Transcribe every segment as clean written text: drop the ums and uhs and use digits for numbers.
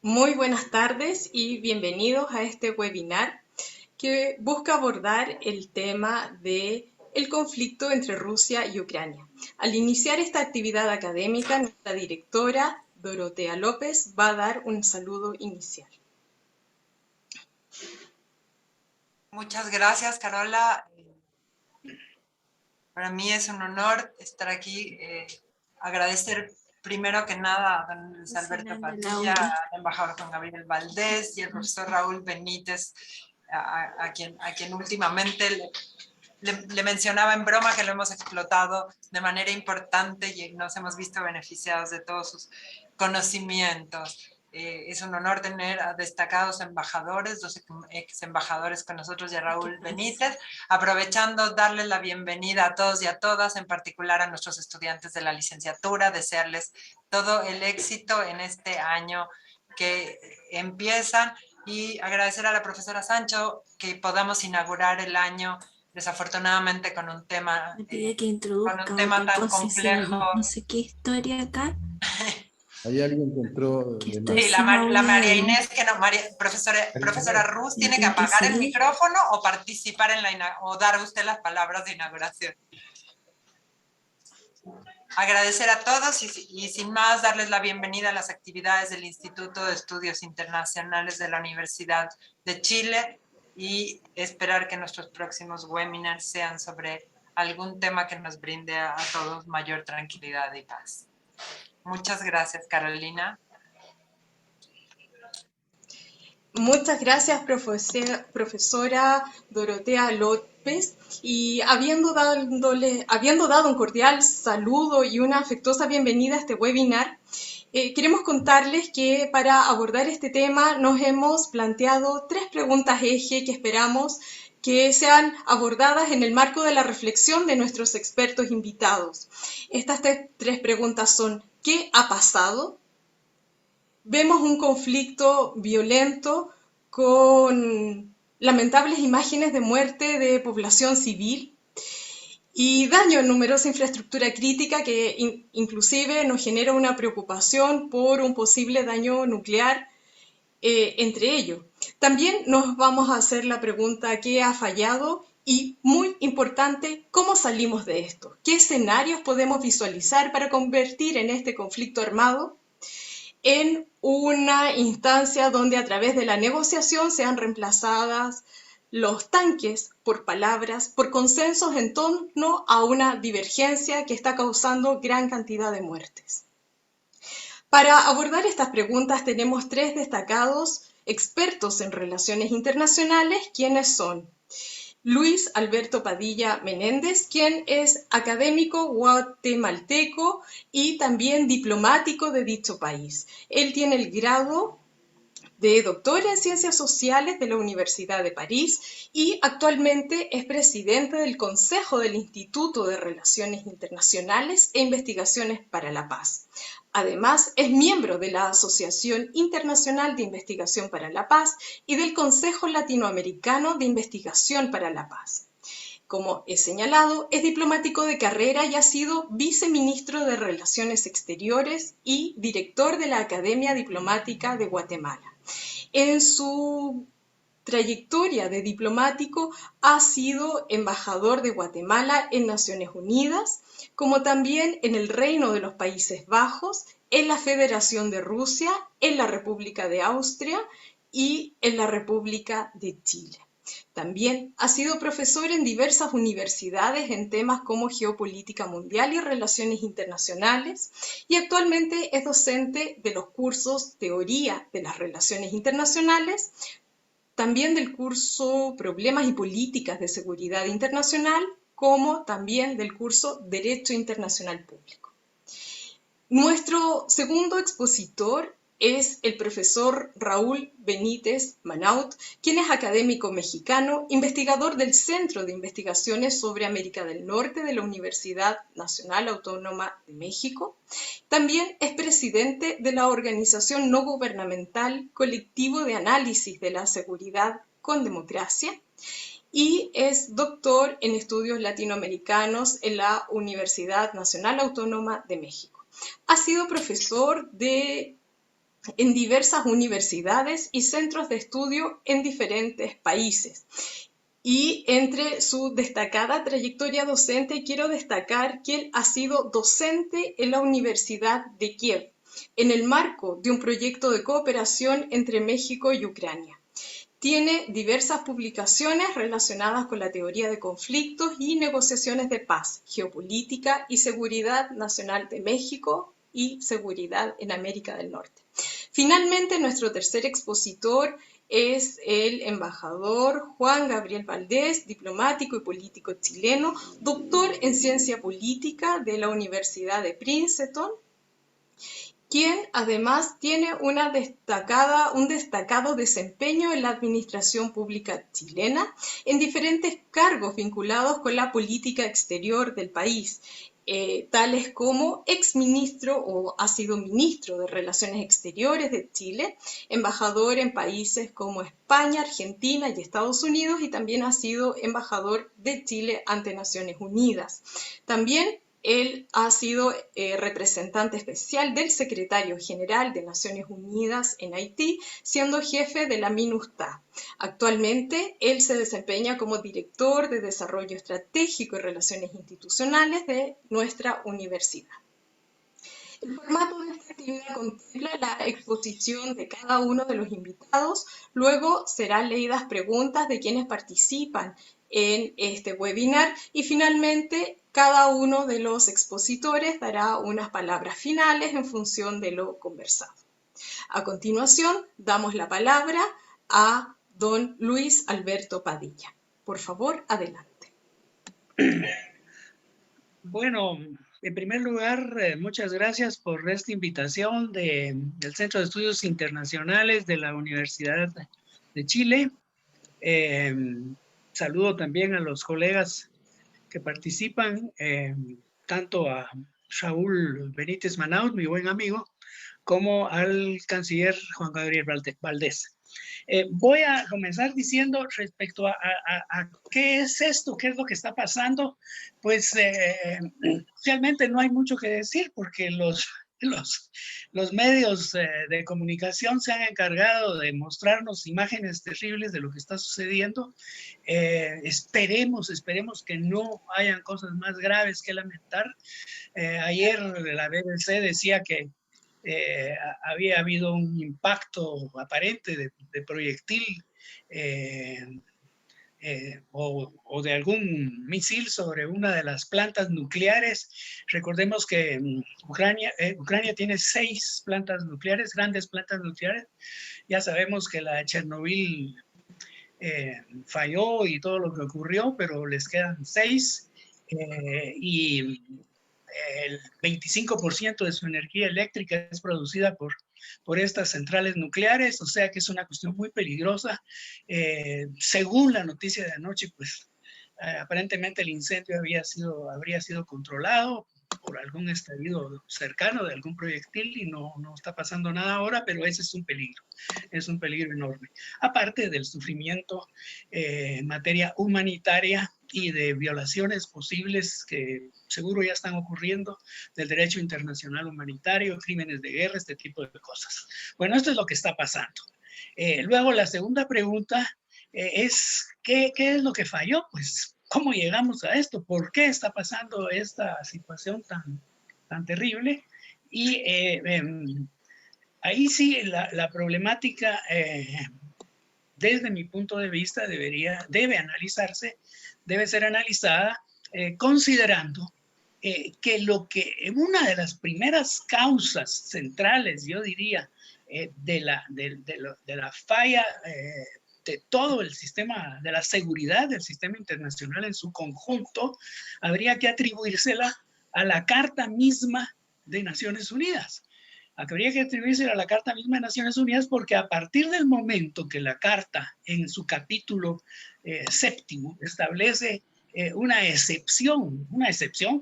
Muy buenas tardes y bienvenidos a este webinar que busca abordar el tema de el conflicto entre Rusia y Ucrania. Al iniciar esta actividad académica, nuestra directora Dorotea López va a dar un saludo inicial. Muchas gracias, Carola. Para mí es un honor estar aquí. Agradecer primero que nada a don Luis Alberto Padilla, al embajador Juan Gabriel Valdés y al profesor Raúl Benítez, a quien últimamente le mencionaba en broma que lo hemos explotado de manera importante y nos hemos visto beneficiados de todos sus conocimientos. Es un honor tener a destacados embajadores, dos ex embajadores con nosotros y a Raúl Benítez, aprovechando darles la bienvenida a todos y a todas, en particular a nuestros estudiantes de la licenciatura, desearles todo el éxito en este año que empiezan y agradecer a la profesora Sancho que podamos inaugurar el año desafortunadamente con un tema, Me pide que introduzca otra tan cosa, complejo. no sé qué historia acá. Hay alguien que entró Que de estoy más. Sí, sin la María audio. Inés, que no, profesora Ruz, tiene que Tengo que apagar el salir. micrófono o participar o dar usted las palabras de inauguración. Agradecer a todos y sin más darles la bienvenida a las actividades del Instituto de Estudios Internacionales de la Universidad de Chile y esperar que nuestros próximos webinars sean sobre algún tema que nos brinde a todos mayor tranquilidad y paz. Muchas gracias, Carolina. Muchas gracias, profesora Dorotea López. Y habiendo dado un cordial saludo y una afectuosa bienvenida a este webinar, queremos contarles que para abordar este tema nos hemos planteado 3 preguntas eje que esperamos que sean abordadas en el marco de la reflexión de nuestros expertos invitados. Estas 3 preguntas son: ¿qué ha pasado? Vemos un conflicto violento con lamentables imágenes de muerte de población civil y daño en numerosa infraestructura crítica que inclusive nos genera una preocupación por un posible daño nuclear entre ellos. También nos vamos a hacer la pregunta: ¿qué ha fallado? Y muy importante, ¿cómo salimos de esto? ¿Qué escenarios podemos visualizar para convertir en este conflicto armado en una instancia donde a través de la negociación sean reemplazadas los tanques por palabras, por consensos en torno a una divergencia que está causando gran cantidad de muertes? Para abordar estas preguntas tenemos 3 destacados expertos en relaciones internacionales, quienes son Luis Alberto Padilla Menéndez, quien es académico guatemalteco y también diplomático de dicho país. Él tiene el grado de doctor en Ciencias Sociales de la Universidad de París y actualmente es presidente del Consejo del Instituto de Relaciones Internacionales e Investigaciones para la Paz. Además, es miembro de la Asociación Internacional de Investigación para la Paz y del Consejo Latinoamericano de Investigación para la Paz. Como he señalado, es diplomático de carrera y ha sido viceministro de Relaciones Exteriores y director de la Academia Diplomática de Guatemala. En su trayectoria de diplomático ha sido embajador de Guatemala en Naciones Unidas, como también en el Reino de los Países Bajos, en la Federación de Rusia, en la República de Austria y en la República de Chile. También ha sido profesor en diversas universidades en temas como geopolítica mundial y relaciones internacionales y actualmente es docente de los cursos Teoría de las Relaciones Internacionales, también del curso Problemas y Políticas de Seguridad Internacional, como también del curso Derecho Internacional Público. Nuestro segundo expositor es el profesor Raúl Benítez Manaut, quien es académico mexicano, investigador del Centro de Investigaciones sobre América del Norte de la Universidad Nacional Autónoma de México. También es presidente de la organización no gubernamental Colectivo de Análisis de la Seguridad con Democracia y es doctor en estudios latinoamericanos en la Universidad Nacional Autónoma de México. Ha sido profesor de en diversas universidades y centros de estudio en diferentes países. Y entre su destacada trayectoria docente, quiero destacar que él ha sido docente en la Universidad de Kiev, en el marco de un proyecto de cooperación entre México y Ucrania. Tiene diversas publicaciones relacionadas con la teoría de conflictos y negociaciones de paz, geopolítica y seguridad nacional de México y seguridad en América del Norte. Finalmente, nuestro tercer expositor es el embajador Juan Gabriel Valdés, diplomático y político chileno, doctor en ciencia política de la Universidad de Princeton, quien además tiene un destacado desempeño en la administración pública chilena en diferentes cargos vinculados con la política exterior del país, tales como exministro o ha sido ministro de Relaciones Exteriores de Chile, embajador en países como España, Argentina y Estados Unidos, y también ha sido embajador de Chile ante Naciones Unidas. También él ha sido representante especial del secretario general de Naciones Unidas en Haití, siendo jefe de la MINUSTAH. Actualmente, él se desempeña como director de Desarrollo Estratégico y Relaciones Institucionales de nuestra universidad. El formato de esta actividad contempla la exposición de cada uno de los invitados, luego serán leídas preguntas de quienes participan en este webinar y finalmente cada uno de los expositores dará unas palabras finales en función de lo conversado. A continuación, damos la palabra a don Luis Alberto Padilla. Por favor, adelante. Bueno, en primer lugar, muchas gracias por esta invitación del Centro de Estudios Internacionales de la Universidad de Chile. Saludo también a los colegas que participan, tanto a Raúl Benítez Manaut, mi buen amigo, como al canciller Juan Gabriel Valdés. Voy a comenzar diciendo respecto a qué es esto, qué es lo que está pasando. Pues realmente no hay mucho que decir porque los medios de comunicación se han encargado de mostrarnos imágenes terribles de lo que está sucediendo. Esperemos que no hayan cosas más graves que lamentar. Ayer la BBC decía que había habido un impacto aparente de proyectil o de algún misil sobre una de las plantas nucleares. Recordemos que Ucrania tiene 6 plantas nucleares, grandes plantas nucleares. Ya sabemos que la de Chernobyl falló y todo lo que ocurrió, pero les quedan 6 y el 25% de su energía eléctrica es producida por estas centrales nucleares, o sea que es una cuestión muy peligrosa. Según la noticia de anoche, pues aparentemente el incendio habría sido controlado por algún estallido cercano de algún proyectil y no está pasando nada ahora, pero ese es un peligro enorme. Aparte del sufrimiento en materia humanitaria y de violaciones posibles que seguro ya están ocurriendo del derecho internacional humanitario, crímenes de guerra, este tipo de cosas. Bueno, esto es lo que está pasando. Luego la segunda pregunta es, ¿qué es lo que falló? Pues, ¿cómo llegamos a esto? ¿Por qué está pasando esta situación tan terrible? Y ahí sí la problemática, desde mi punto de vista, debe ser analizada considerando que una de las primeras causas centrales, yo diría, de la falla de todo el sistema, de la seguridad del sistema internacional en su conjunto, habría que atribuírsela a la Carta misma de Naciones Unidas. Habría que atribuírsela a la Carta misma de Naciones Unidas porque a partir del momento que la Carta en su capítulo 7º establece una excepción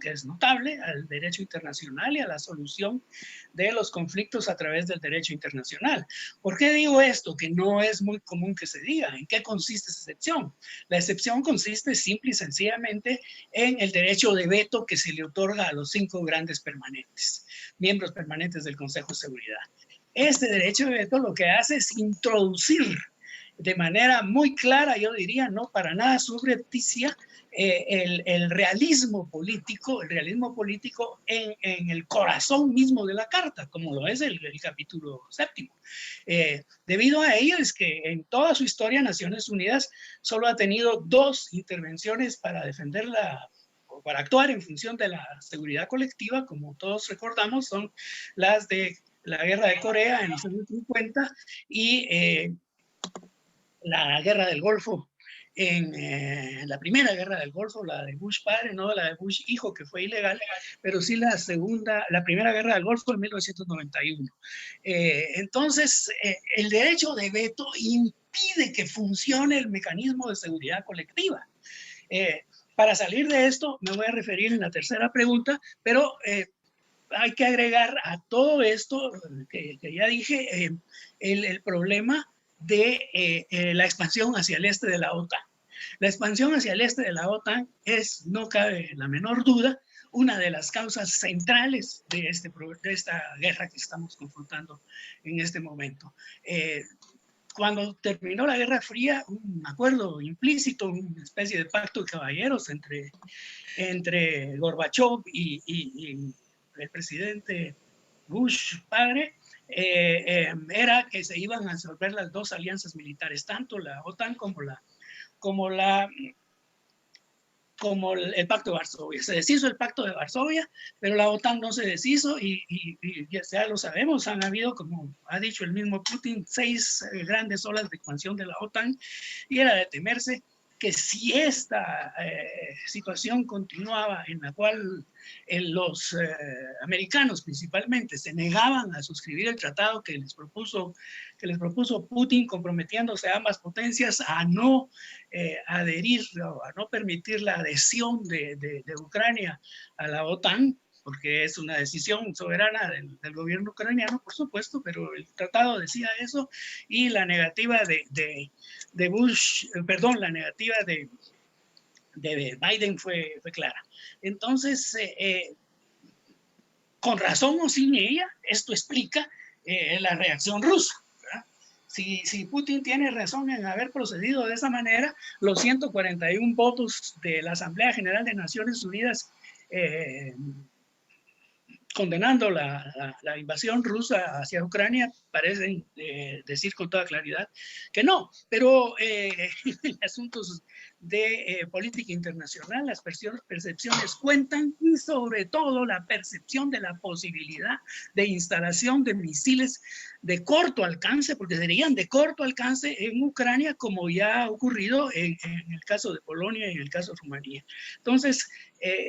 que es notable al derecho internacional y a la solución de los conflictos a través del derecho internacional. ¿Por qué digo esto? Que no es muy común que se diga. ¿En qué consiste esa excepción? La excepción consiste simple y sencillamente en el derecho de veto que se le otorga a los 5 grandes permanentes, miembros permanentes del Consejo de Seguridad. Este derecho de veto lo que hace es introducir de manera muy clara, yo diría, no para nada subrepticia, el realismo político en el corazón mismo de la Carta, como lo es el capítulo 7. Debido a ello es que en toda su historia Naciones Unidas solo ha tenido 2 intervenciones para defenderla, o para actuar en función de la seguridad colectiva, como todos recordamos, son las de la Guerra de Corea en los años 50 y la Guerra del Golfo, en la primera Guerra del Golfo, la de Bush padre, no la de Bush hijo, que fue ilegal, pero sí la primera Guerra del Golfo en 1991. Entonces, el derecho de veto impide que funcione el mecanismo de seguridad colectiva. Para salir de esto, me voy a referir en la tercera pregunta, pero hay que agregar a todo esto que ya dije, el problema de la expansión hacia el este de la OTAN. La expansión hacia el este de la OTAN es, no cabe la menor duda, una de las causas centrales de esta guerra que estamos confrontando en este momento. Cuando terminó la Guerra Fría, un acuerdo implícito, una especie de pacto de caballeros entre Gorbachev y el presidente Bush padre, era que se iban a disolver las 2 alianzas militares, tanto la OTAN como el Pacto de Varsovia. Se deshizo el Pacto de Varsovia, pero la OTAN no se deshizo y ya lo sabemos, han habido, como ha dicho el mismo Putin, 6 grandes olas de expansión de la OTAN, y era de temerse que si esta situación continuaba en la cual los americanos principalmente se negaban a suscribir el tratado que les propuso Putin, comprometiéndose a ambas potencias a no adherir o a no permitir la adhesión de Ucrania a la OTAN, porque es una decisión soberana del gobierno ucraniano, por supuesto, pero el tratado decía eso, y la negativa de Bush, perdón, la negativa de Biden fue clara. Entonces, con razón o sin ella, esto explica la reacción rusa. Si Putin tiene razón en haber procedido de esa manera, los 141 votos de la Asamblea General de Naciones Unidas condenando la invasión rusa hacia Ucrania parecen decir con toda claridad que no, pero en asuntos de política internacional las percepciones cuentan, y sobre todo la percepción de la posibilidad de instalación de misiles de corto alcance, porque serían de corto alcance en Ucrania, como ya ha ocurrido en el caso de Polonia y en el caso de Rumanía. Entonces,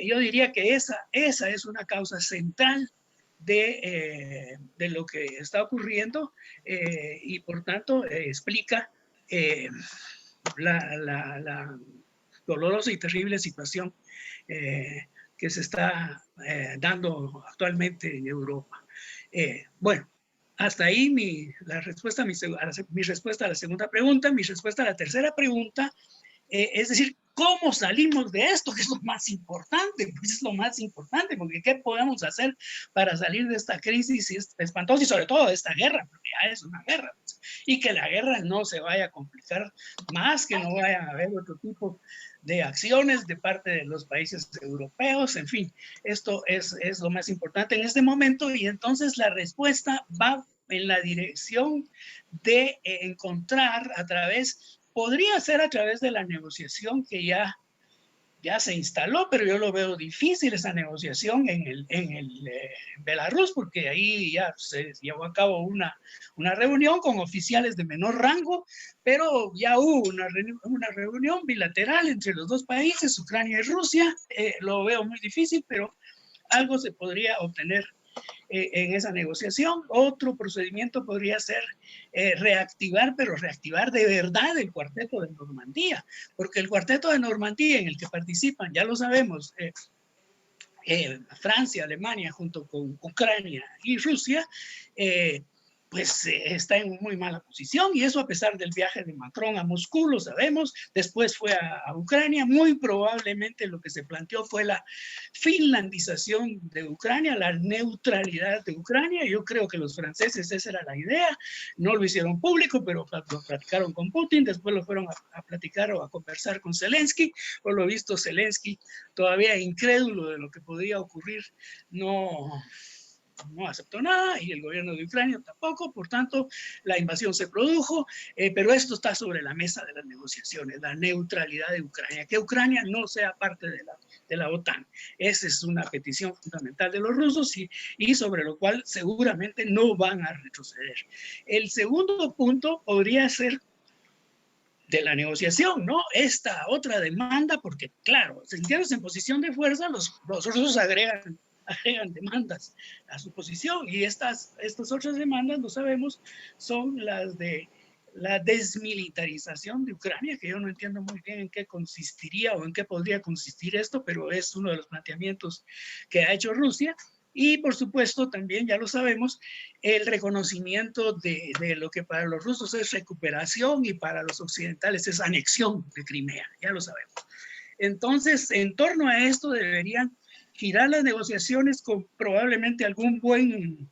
yo diría que esa es una causa central de lo que está ocurriendo y por tanto explica la dolorosa y terrible situación que se está dando actualmente en Europa. Bueno, hasta ahí mi respuesta a la segunda pregunta. Mi respuesta a la tercera pregunta, es decir, ¿cómo salimos de esto? Que es lo más importante, pues es lo más importante, porque ¿qué podemos hacer para salir de esta crisis espantosa y sobre todo de esta guerra? Porque ya es una guerra, pues, y que la guerra no se vaya a complicar más, que no vaya a haber otro tipo de acciones de parte de los países europeos, en fin, esto es lo más importante en este momento, y entonces la respuesta va en la dirección de encontrar podría ser a través de la negociación que ya se instaló, pero yo lo veo difícil esa negociación en Belarus, porque ahí ya se llevó a cabo una reunión con oficiales de menor rango, pero ya hubo una reunión bilateral entre los 2 países, Ucrania y Rusia. Lo veo muy difícil, pero algo se podría obtener en esa negociación. Otro procedimiento podría ser reactivar, pero reactivar de verdad el Cuarteto de Normandía, porque el Cuarteto de Normandía en el que participan, ya lo sabemos, Francia, Alemania, junto con Ucrania y Rusia, pues está en muy mala posición, y eso a pesar del viaje de Macron a Moscú, lo sabemos. Después fue a Ucrania. Muy probablemente lo que se planteó fue la finlandización de Ucrania, la neutralidad de Ucrania. Yo creo que los franceses, esa era la idea. No lo hicieron público, pero lo platicaron con Putin. Después lo fueron a platicar o a conversar con Zelensky. Por lo visto, Zelensky, todavía incrédulo de lo que podría ocurrir, no aceptó nada, y el gobierno de Ucrania tampoco. Por tanto, la invasión se produjo, pero esto está sobre la mesa de las negociaciones, la neutralidad de Ucrania, que Ucrania no sea parte de la OTAN. Esa es una petición fundamental de los rusos, y sobre lo cual seguramente no van a retroceder. El segundo punto podría ser de la negociación, ¿no? Esta otra demanda, porque claro, sintiéndose en posición de fuerza, los rusos agregan demandas a su posición, y estas otras demandas, lo sabemos, son las de la desmilitarización de Ucrania, que yo no entiendo muy bien en qué consistiría o en qué podría consistir esto, pero es uno de los planteamientos que ha hecho Rusia. Y por supuesto también, ya lo sabemos, el reconocimiento de lo que para los rusos es recuperación y para los occidentales es anexión de Crimea, ya lo sabemos. Entonces, en torno a esto deberían girar las negociaciones con probablemente algún buen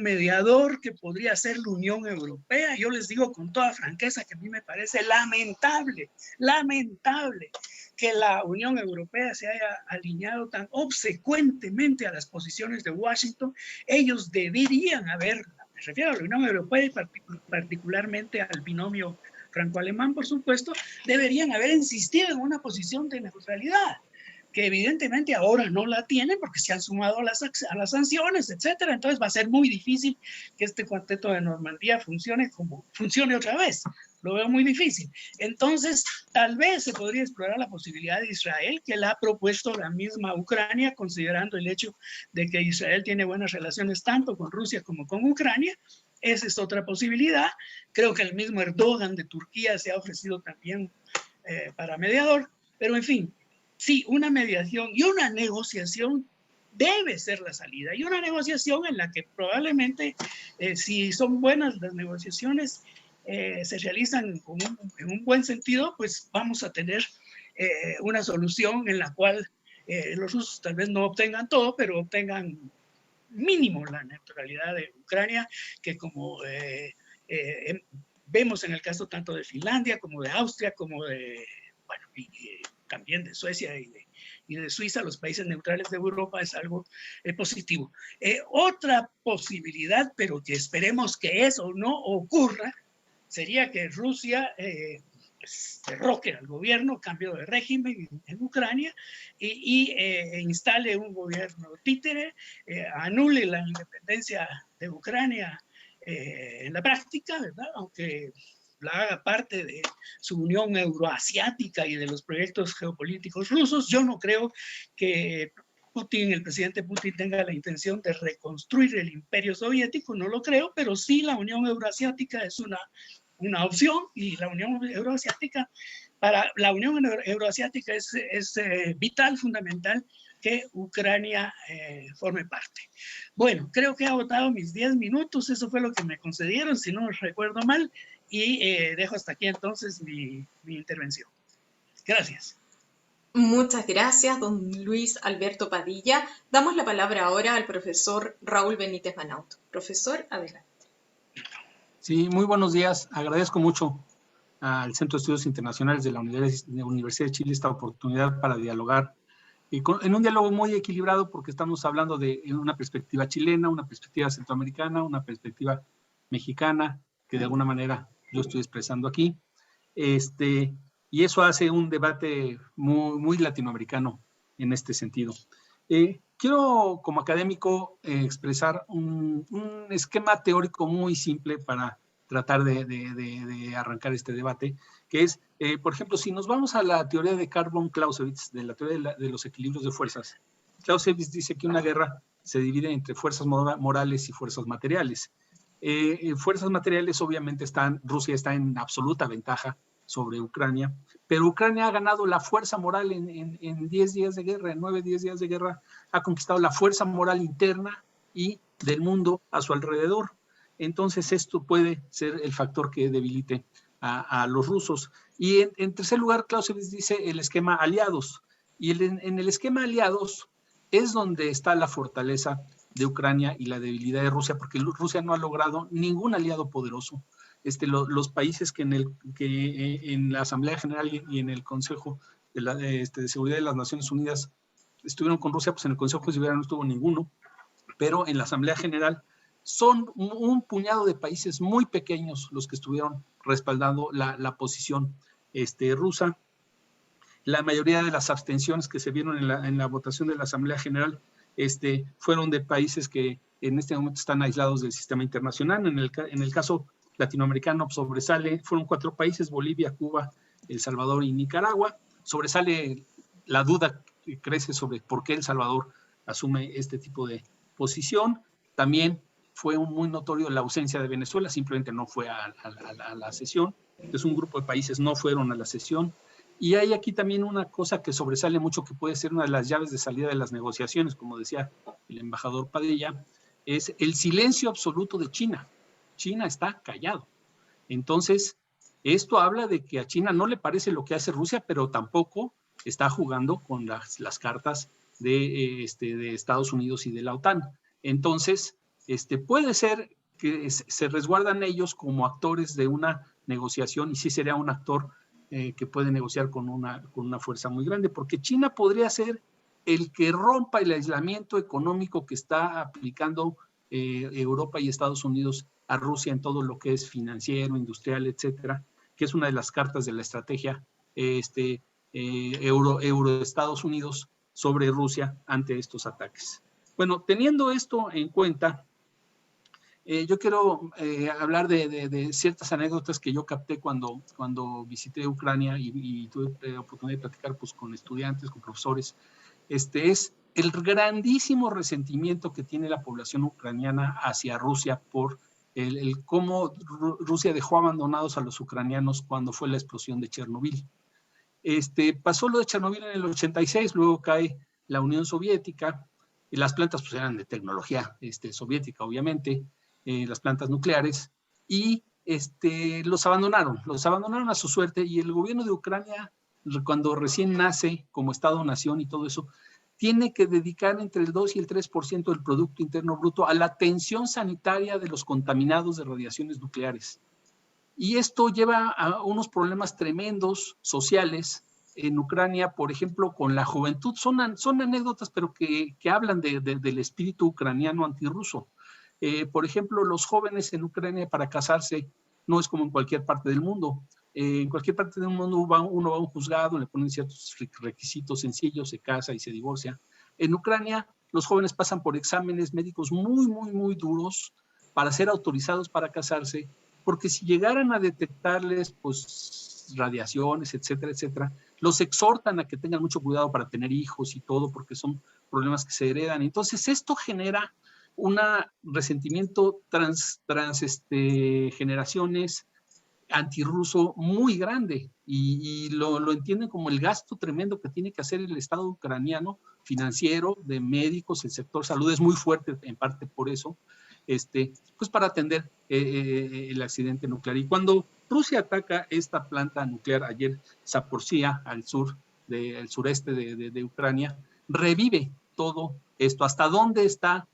mediador, que podría ser la Unión Europea. Yo les digo con toda franqueza que a mí me parece lamentable que la Unión Europea se haya alineado tan obsecuentemente a las posiciones de Washington. Ellos deberían haber, me refiero a la Unión Europea y particularmente al binomio franco-alemán, por supuesto, deberían haber insistido en una posición de neutralidad, que evidentemente ahora no la tienen porque se han sumado a las sanciones, etcétera. Entonces va a ser muy difícil que este cuarteto de Normandía funcione otra vez. Lo veo muy difícil. Entonces, tal vez se podría explorar la posibilidad de Israel, que la ha propuesto la misma Ucrania, considerando el hecho de que Israel tiene buenas relaciones tanto con Rusia como con Ucrania. Esa es otra posibilidad. Creo que el mismo Erdogan de Turquía se ha ofrecido también para mediador. Pero en fin, sí, una mediación y una negociación debe ser la salida. Y una negociación en la que probablemente, si son buenas las negociaciones, se realizan en un buen sentido, pues vamos a tener una solución en la cual los rusos tal vez no obtengan todo, pero obtengan mínimo la neutralidad de Ucrania, que como vemos en el caso tanto de Finlandia como de Austria, como de, bueno, también de Suecia y de Suiza, los países neutrales de Europa, es algo positivo. Otra posibilidad, pero que esperemos que eso no ocurra, sería que Rusia derroque al gobierno, cambio de régimen en Ucrania, y instale un gobierno títere, anule la independencia de Ucrania en la práctica, ¿verdad? Aunque la haga parte de su Unión Euroasiática y de los proyectos geopolíticos rusos. Yo no creo que el presidente Putin tenga la intención de reconstruir el imperio soviético, no lo creo, pero sí la Unión Euroasiática es una opción, y la Unión Euroasiática, para la Unión Euroasiática es vital, fundamental, que Ucrania forme parte. Bueno, creo que he agotado mis 10 minutos, eso fue lo que me concedieron, si no recuerdo mal, y dejo hasta aquí entonces mi intervención. Gracias. Muchas gracias, don Luis Alberto Padilla. Damos la palabra ahora al profesor Raúl Benítez Banaut. Profesor, adelante. Sí, muy buenos días. Agradezco mucho al Centro de Estudios Internacionales de la Universidad de Chile esta oportunidad para dialogar en un diálogo muy equilibrado, porque estamos hablando de una perspectiva chilena, una perspectiva centroamericana, una perspectiva mexicana, que de alguna manera yo estoy expresando aquí. Y eso hace un debate muy latinoamericano en este sentido. Quiero, como académico, expresar un esquema teórico muy simple para tratar de arrancar este debate, que es, por ejemplo, si nos vamos a la teoría de Carl von Clausewitz, de la teoría de los equilibrios de fuerzas, Clausewitz dice que una guerra se divide entre fuerzas morales y fuerzas materiales. Fuerzas materiales, obviamente, Rusia está en absoluta ventaja sobre Ucrania, pero Ucrania ha ganado la fuerza moral en 10 días de guerra, en 9, 10 días de guerra, ha conquistado la fuerza moral interna y del mundo a su alrededor. entonces esto puede ser el factor que debilite a los rusos. Y en tercer lugar, Clausewitz dice el esquema aliados. Y en el esquema aliados es donde está la fortaleza de Ucrania y la debilidad de Rusia, porque Rusia no ha logrado ningún aliado poderoso. Los países que en la Asamblea General y en el Consejo de Seguridad de las Naciones Unidas estuvieron con Rusia, pues en el Consejo de Seguridad no estuvo ninguno, pero en la Asamblea General son un puñado de países muy pequeños los que estuvieron respaldando la posición rusa. La mayoría de las abstenciones que se vieron en la votación de la Asamblea General fueron de países que en este momento están aislados del sistema internacional. En el caso latinoamericano sobresale, fueron 4 países, Bolivia, Cuba, El Salvador y Nicaragua. Sobresale la duda que crece sobre por qué El Salvador asume este tipo de posición. También fue muy notorio la ausencia de Venezuela, simplemente no fue a la sesión. Entonces un grupo de países no fueron a la sesión. Y hay aquí también una cosa que sobresale mucho, que puede ser una de las llaves de salida de las negociaciones, como decía el embajador Padilla, es el silencio absoluto de China. China está callado. Entonces, esto habla de que a China no le parece lo que hace Rusia, pero tampoco está jugando con las cartas de Estados Unidos y de la OTAN. Entonces, puede ser que se resguardan ellos como actores de una negociación, y sí sería un actor que puede negociar con una fuerza muy grande, porque China podría ser el que rompa el aislamiento económico que está aplicando Europa y Estados Unidos a Rusia en todo lo que es financiero, industrial, etcétera, que es una de las cartas de la estrategia Euro-Estados Unidos sobre Rusia ante estos ataques. Bueno, teniendo esto en cuenta, yo quiero hablar de ciertas anécdotas que yo capté cuando visité Ucrania y tuve la oportunidad de platicar pues, con estudiantes, con profesores. Es el grandísimo resentimiento que tiene la población ucraniana hacia Rusia por el cómo Rusia dejó abandonados a los ucranianos cuando fue la explosión de Chernobyl. Pasó lo de Chernobyl en el 86, luego cae la Unión Soviética, y las plantas pues, eran de tecnología soviética, obviamente, las plantas nucleares, y los abandonaron a su suerte, y el gobierno de Ucrania, cuando recién nace como Estado-nación y todo eso, tiene que dedicar entre el 2 y el 3% del Producto Interno Bruto a la atención sanitaria de los contaminados de radiaciones nucleares. Y esto lleva a unos problemas tremendos sociales en Ucrania, por ejemplo, con la juventud. Son anécdotas, pero que hablan del espíritu ucraniano antirruso. Por ejemplo, los jóvenes en Ucrania para casarse no es como en cualquier parte del mundo. En cualquier parte del mundo uno va a un juzgado, le ponen ciertos requisitos sencillos, se casa y se divorcia. En Ucrania los jóvenes pasan por exámenes médicos muy, muy, muy duros para ser autorizados para casarse, porque si llegaran a detectarles pues, radiaciones, etcétera, etcétera, los exhortan a que tengan mucho cuidado para tener hijos y todo, porque son problemas que se heredan. Entonces esto genera un resentimiento generaciones antirruso muy grande, y lo entienden como el gasto tremendo que tiene que hacer el Estado ucraniano, financiero, de médicos, el sector salud es muy fuerte en parte por eso, pues para atender el accidente nuclear. Y cuando Rusia ataca esta planta nuclear ayer, Zaporizhzhia, al sureste de Ucrania, revive todo esto. ¿Hasta dónde está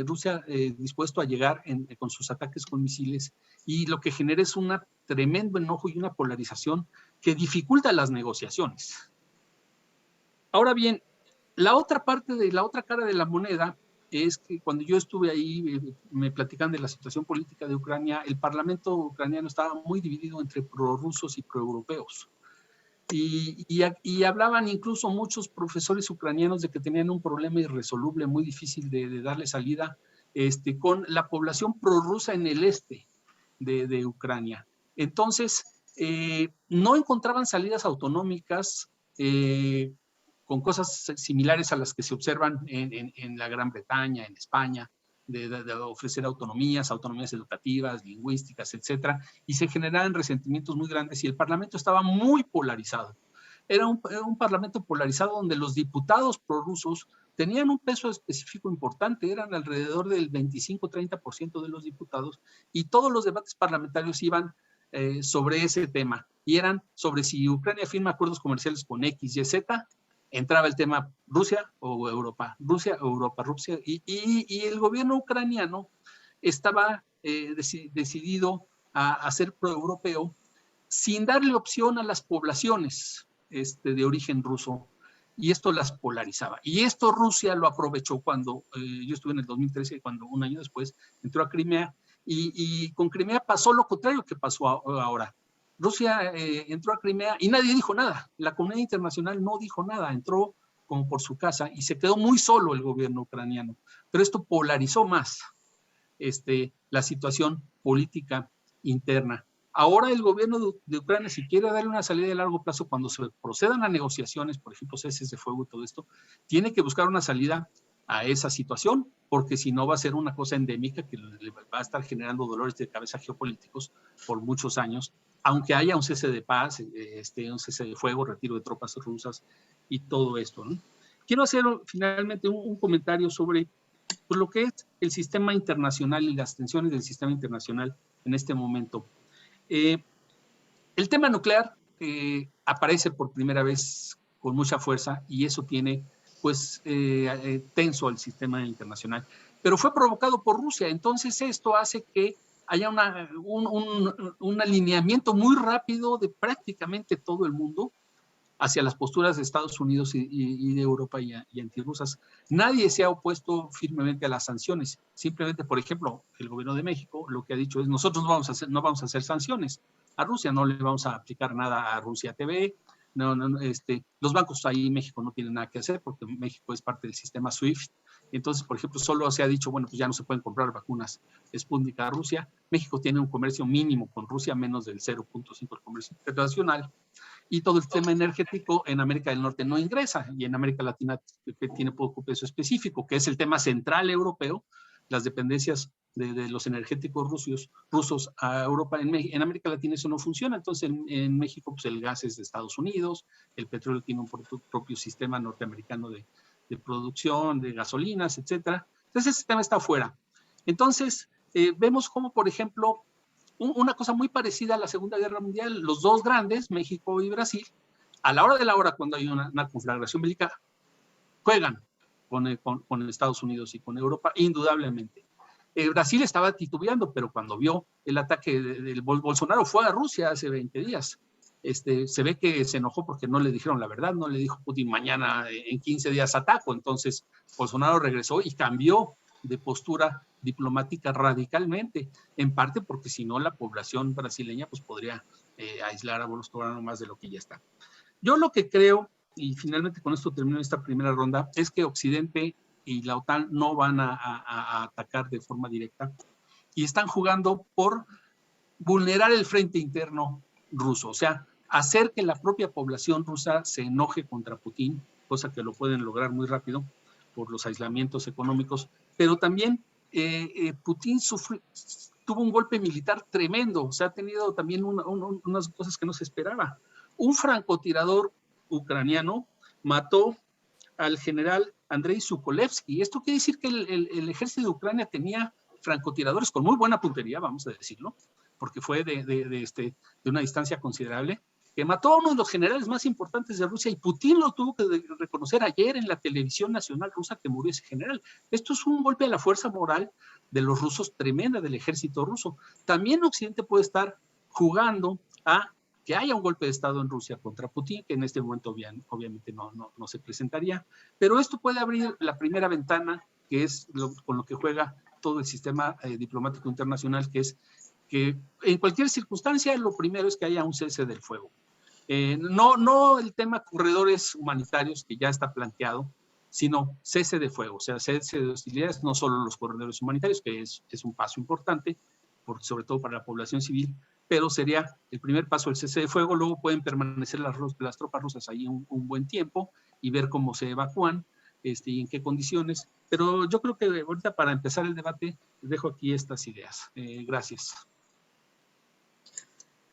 Rusia dispuesto a llegar con sus ataques con misiles? Y lo que genera es un tremendo enojo y una polarización que dificulta las negociaciones. Ahora bien, la otra cara de la moneda es que cuando yo estuve ahí, me platican de la situación política de Ucrania, el parlamento ucraniano estaba muy dividido entre prorrusos y proeuropeos. Y hablaban incluso muchos profesores ucranianos de que tenían un problema irresoluble, muy difícil de darle salida, con la población prorrusa en el este de Ucrania. Entonces, no encontraban salidas autonómicas con cosas similares a las que se observan en la Gran Bretaña, en España, de ofrecer autonomías educativas, lingüísticas, etcétera, y se generaban resentimientos muy grandes, y el Parlamento estaba muy polarizado. Era un Parlamento polarizado donde los diputados prorrusos tenían un peso específico importante, eran alrededor del 25-30% de los diputados, y todos los debates parlamentarios iban sobre ese tema, y eran sobre si Ucrania firma acuerdos comerciales con X, Y, Z, entraba el tema Rusia o Europa, Rusia o Europa, Rusia, y el gobierno ucraniano estaba decidido a ser proeuropeo sin darle opción a las poblaciones de origen ruso, y esto las polarizaba. Y esto Rusia lo aprovechó cuando yo estuve en el 2013, cuando un año después entró a Crimea, y con Crimea pasó lo contrario que pasó ahora. Rusia entró a Crimea y nadie dijo nada. La comunidad internacional no dijo nada, entró como por su casa y se quedó muy solo el gobierno ucraniano. Pero esto polarizó más la situación política interna. Ahora el gobierno de Ucrania, si quiere darle una salida de largo plazo, cuando se procedan a negociaciones, por ejemplo, ceses de fuego y todo esto, tiene que buscar una salida a esa situación, porque si no va a ser una cosa endémica que le va a estar generando dolores de cabeza geopolíticos por muchos años, aunque haya un cese de paz, un cese de fuego, retiro de tropas rusas y todo esto, ¿no? Quiero hacer finalmente un comentario sobre lo que es el sistema internacional y las tensiones del sistema internacional en este momento. El tema nuclear aparece por primera vez con mucha fuerza y eso tiene pues tenso al sistema internacional, pero fue provocado por Rusia, entonces esto hace que haya un alineamiento muy rápido de prácticamente todo el mundo hacia las posturas de Estados Unidos y de Europa y antirrusas. Nadie se ha opuesto firmemente a las sanciones. Simplemente, por ejemplo, el gobierno de México lo que ha dicho es nosotros no vamos a hacer sanciones a Rusia, no le vamos a aplicar nada a Rusia TV. Los bancos ahí en México no tienen nada que hacer porque México es parte del sistema SWIFT. Entonces, por ejemplo, solo se ha dicho, bueno, pues ya no se pueden comprar vacunas Sputnik a Rusia. México tiene un comercio mínimo con Rusia, menos del 0.5 del comercio internacional. Y todo el tema energético en América del Norte no ingresa, y en América Latina tiene poco peso específico, que es el tema central europeo, las dependencias de los energéticos rusos a Europa. En América Latina eso no funciona, entonces en México pues el gas es de Estados Unidos, el petróleo tiene un propio sistema norteamericano de producción, de gasolinas, etcétera. Entonces ese tema está afuera. Entonces vemos como, por ejemplo, una cosa muy parecida a la Segunda Guerra Mundial, los dos grandes, México y Brasil, a la hora de la hora, cuando hay una conflagración bélica, juegan con Estados Unidos y con Europa, indudablemente. Brasil estaba titubeando, pero cuando vio el ataque del Bolsonaro fue a Rusia hace 20 días. Se ve que se enojó porque no le dijeron la verdad, no le dijo Putin mañana en 15 días ataco, entonces Bolsonaro regresó y cambió de postura diplomática radicalmente, en parte porque si no la población brasileña pues podría aislar a Bolsonaro más de lo que ya está. Yo lo que creo, y finalmente con esto termino esta primera ronda, es que Occidente y la OTAN no van a atacar de forma directa y están jugando por vulnerar el frente interno ruso, o sea, hacer que la propia población rusa se enoje contra Putin, cosa que lo pueden lograr muy rápido por los aislamientos económicos, pero también Putin tuvo un golpe militar tremendo, o sea, ha tenido también unas cosas que no se esperaba. Un francotirador ucraniano mató al general Andrei Sokolevsky. Esto quiere decir que el ejército de Ucrania tenía francotiradores con muy buena puntería, vamos a decirlo, porque fue de una distancia considerable, que mató a uno de los generales más importantes de Rusia, y Putin lo tuvo que reconocer ayer en la televisión nacional rusa, que murió ese general. Esto es un golpe a la fuerza moral de los rusos tremenda, del ejército ruso. También Occidente puede estar jugando a que haya un golpe de Estado en Rusia contra Putin, que en este momento obviamente no se presentaría, pero esto puede abrir la primera ventana, que es con lo que juega todo el sistema diplomático internacional, que es que en cualquier circunstancia lo primero es que haya un cese del fuego. No el tema corredores humanitarios, que ya está planteado, sino cese de fuego, o sea, cese de hostilidades, no solo los corredores humanitarios, que es un paso importante, sobre todo para la población civil, pero sería el primer paso el cese de fuego. Luego pueden permanecer las tropas rusas ahí un buen tiempo y ver cómo se evacúan y en qué condiciones. Pero yo creo que ahorita, para empezar el debate, dejo aquí estas ideas. Gracias.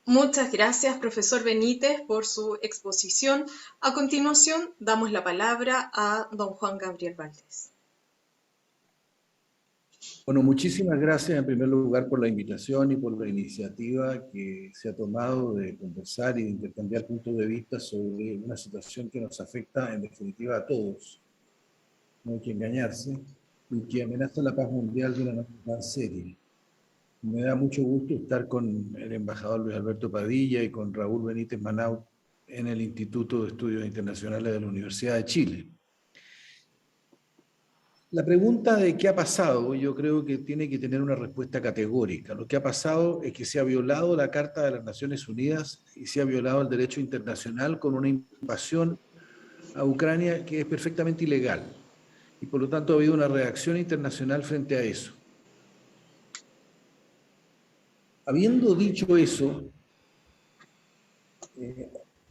Muchas gracias, profesor Benítez, por su exposición. A continuación, damos la palabra a don Juan Gabriel Valdés. Bueno, muchísimas gracias en primer lugar por la invitación y por la iniciativa que se ha tomado de conversar y de intercambiar puntos de vista sobre una situación que nos afecta en definitiva a todos, no hay que engañarse, y que amenaza la paz mundial de una manera tan seria. Me da mucho gusto estar con el embajador Luis Alberto Padilla y con Raúl Benítez Manaut en el Instituto de Estudios Internacionales de la Universidad de Chile. La pregunta de qué ha pasado, yo creo que tiene que tener una respuesta categórica. Lo que ha pasado es que se ha violado la Carta de las Naciones Unidas y se ha violado el derecho internacional con una invasión a Ucrania que es perfectamente ilegal. Y por lo tanto ha habido una reacción internacional frente a eso. Habiendo dicho eso,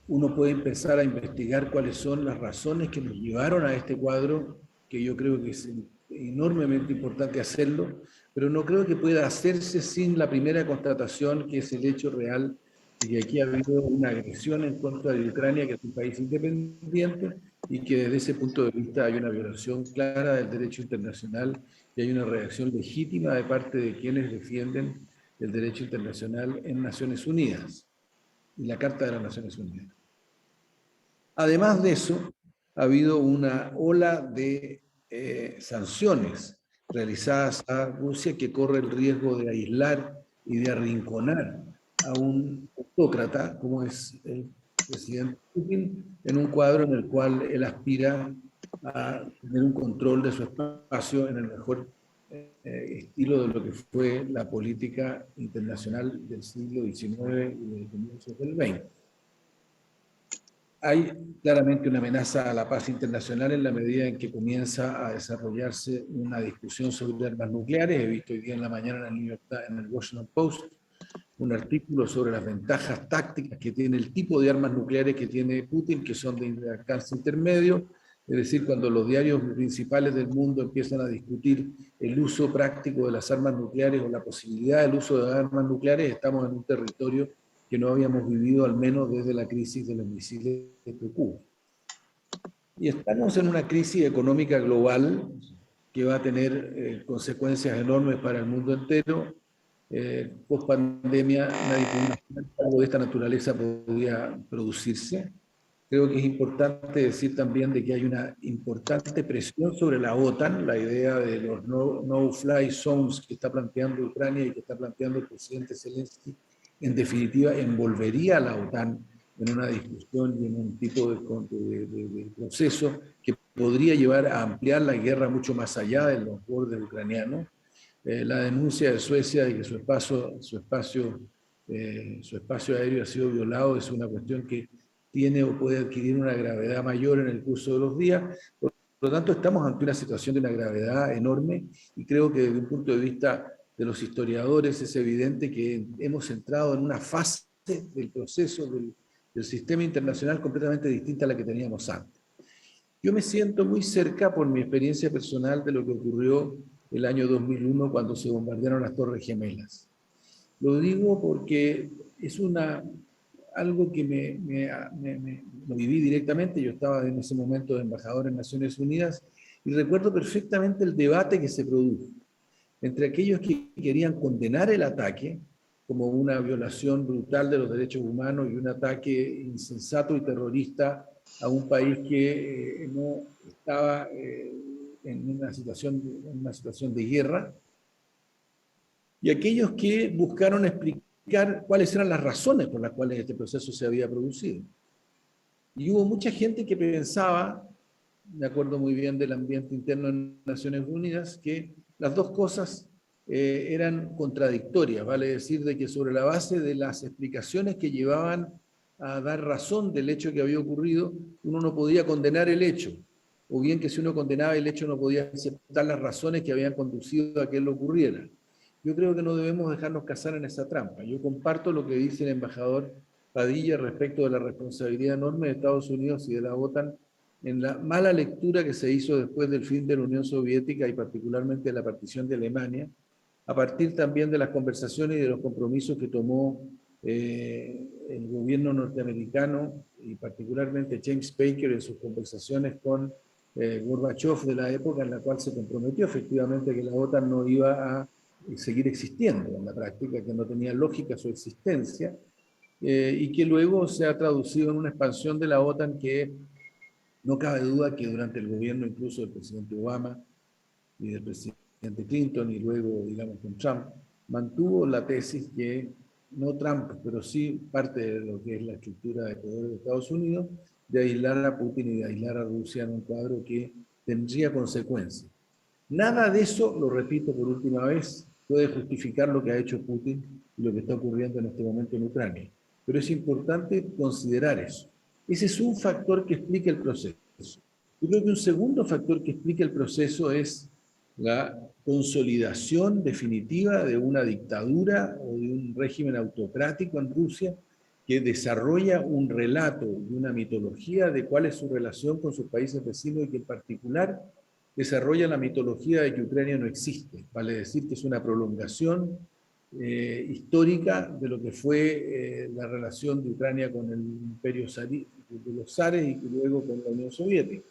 uno puede empezar a investigar cuáles son las razones que nos llevaron a este cuadro, que yo creo que es enormemente importante hacerlo, pero no creo que pueda hacerse sin la primera constatación, que es el hecho real de que aquí ha habido una agresión en contra de Ucrania, que es un país independiente, y que desde ese punto de vista hay una violación clara del derecho internacional y hay una reacción legítima de parte de quienes defienden el derecho internacional en Naciones Unidas y la Carta de las Naciones Unidas. Además de eso, ha habido una ola de sanciones realizadas a Rusia que corre el riesgo de aislar y de arrinconar a un autócrata como es el presidente Putin en un cuadro en el cual él aspira a tener un control de su espacio en el mejor estilo de lo que fue la política internacional del siglo XIX y del comienzo del XX. Hay claramente una amenaza a la paz internacional en la medida en que comienza a desarrollarse una discusión sobre armas nucleares. He visto hoy día en la mañana en el Washington Post un artículo sobre las ventajas tácticas que tiene el tipo de armas nucleares que tiene Putin, que son de alcance intermedio. Es decir, cuando los diarios principales del mundo empiezan a discutir el uso práctico de las armas nucleares o la posibilidad del uso de armas nucleares, estamos en un territorio que no habíamos vivido al menos desde la crisis de los misiles de Cuba. Y estamos en una crisis económica global que va a tener consecuencias enormes para el mundo entero. Post pandemia, nadie puede imaginar que algo de esta naturaleza podría producirse. Creo que es importante decir también de que hay una importante presión sobre la OTAN, la idea de los no-fly zones que está planteando Ucrania y que está planteando el presidente Zelensky, en definitiva envolvería a la OTAN en una discusión y en un tipo de proceso que podría llevar a ampliar la guerra mucho más allá de los bordes ucranianos. La denuncia de Suecia de que su espacio aéreo ha sido violado es una cuestión que tiene o puede adquirir una gravedad mayor en el curso de los días. Por lo tanto, estamos ante una situación de una gravedad enorme y creo que desde un punto de vista de los historiadores es evidente que hemos entrado en una fase del proceso del sistema internacional completamente distinta a la que teníamos antes. Yo me siento muy cerca, por mi experiencia personal, de lo que ocurrió el año 2001 cuando se bombardearon las Torres Gemelas. Lo digo porque es algo que lo viví directamente. Yo estaba en ese momento de embajador en Naciones Unidas y recuerdo perfectamente el debate que se produjo entre aquellos que querían condenar el ataque como una violación brutal de los derechos humanos y un ataque insensato y terrorista a un país que no estaba en una situación de guerra, y aquellos que buscaron explicar cuáles eran las razones por las cuales este proceso se había producido. Y hubo mucha gente que pensaba, me acuerdo muy bien del ambiente interno en Naciones Unidas, que las dos cosas eran contradictorias, vale decir de que sobre la base de las explicaciones que llevaban a dar razón del hecho que había ocurrido, uno no podía condenar el hecho, o bien que si uno condenaba el hecho no podía aceptar las razones que habían conducido a que él ocurriera. Yo creo que no debemos dejarnos casar en esa trampa. Yo comparto lo que dice el embajador Padilla respecto de la responsabilidad enorme de Estados Unidos y de la OTAN en la mala lectura que se hizo después del fin de la Unión Soviética y particularmente de la partición de Alemania, a partir también de las conversaciones y de los compromisos que tomó el gobierno norteamericano, y particularmente James Baker en sus conversaciones con Gorbachev de la época en la cual se comprometió efectivamente que la OTAN no iba a seguir existiendo en la práctica, que no tenía lógica su existencia, y que luego se ha traducido en una expansión de la OTAN que no cabe duda que durante el gobierno incluso del presidente Obama y del presidente Clinton y luego, digamos, con Trump, mantuvo la tesis que, no Trump, pero sí parte de lo que es la estructura de poder de Estados Unidos, de aislar a Putin y de aislar a Rusia en un cuadro que tendría consecuencias. Nada de eso, lo repito por última vez, puede justificar lo que ha hecho Putin y lo que está ocurriendo en este momento en Ucrania. Pero es importante considerar eso. Ese es un factor que explica el proceso. Yo creo que un segundo factor que explica el proceso es la consolidación definitiva de una dictadura o de un régimen autocrático en Rusia que desarrolla un relato y una mitología de cuál es su relación con sus países vecinos y que en particular desarrolla la mitología de que Ucrania no existe. Vale decir que es una prolongación histórica de lo que fue la relación de Ucrania con el imperio de los zares y luego con la Unión Soviética.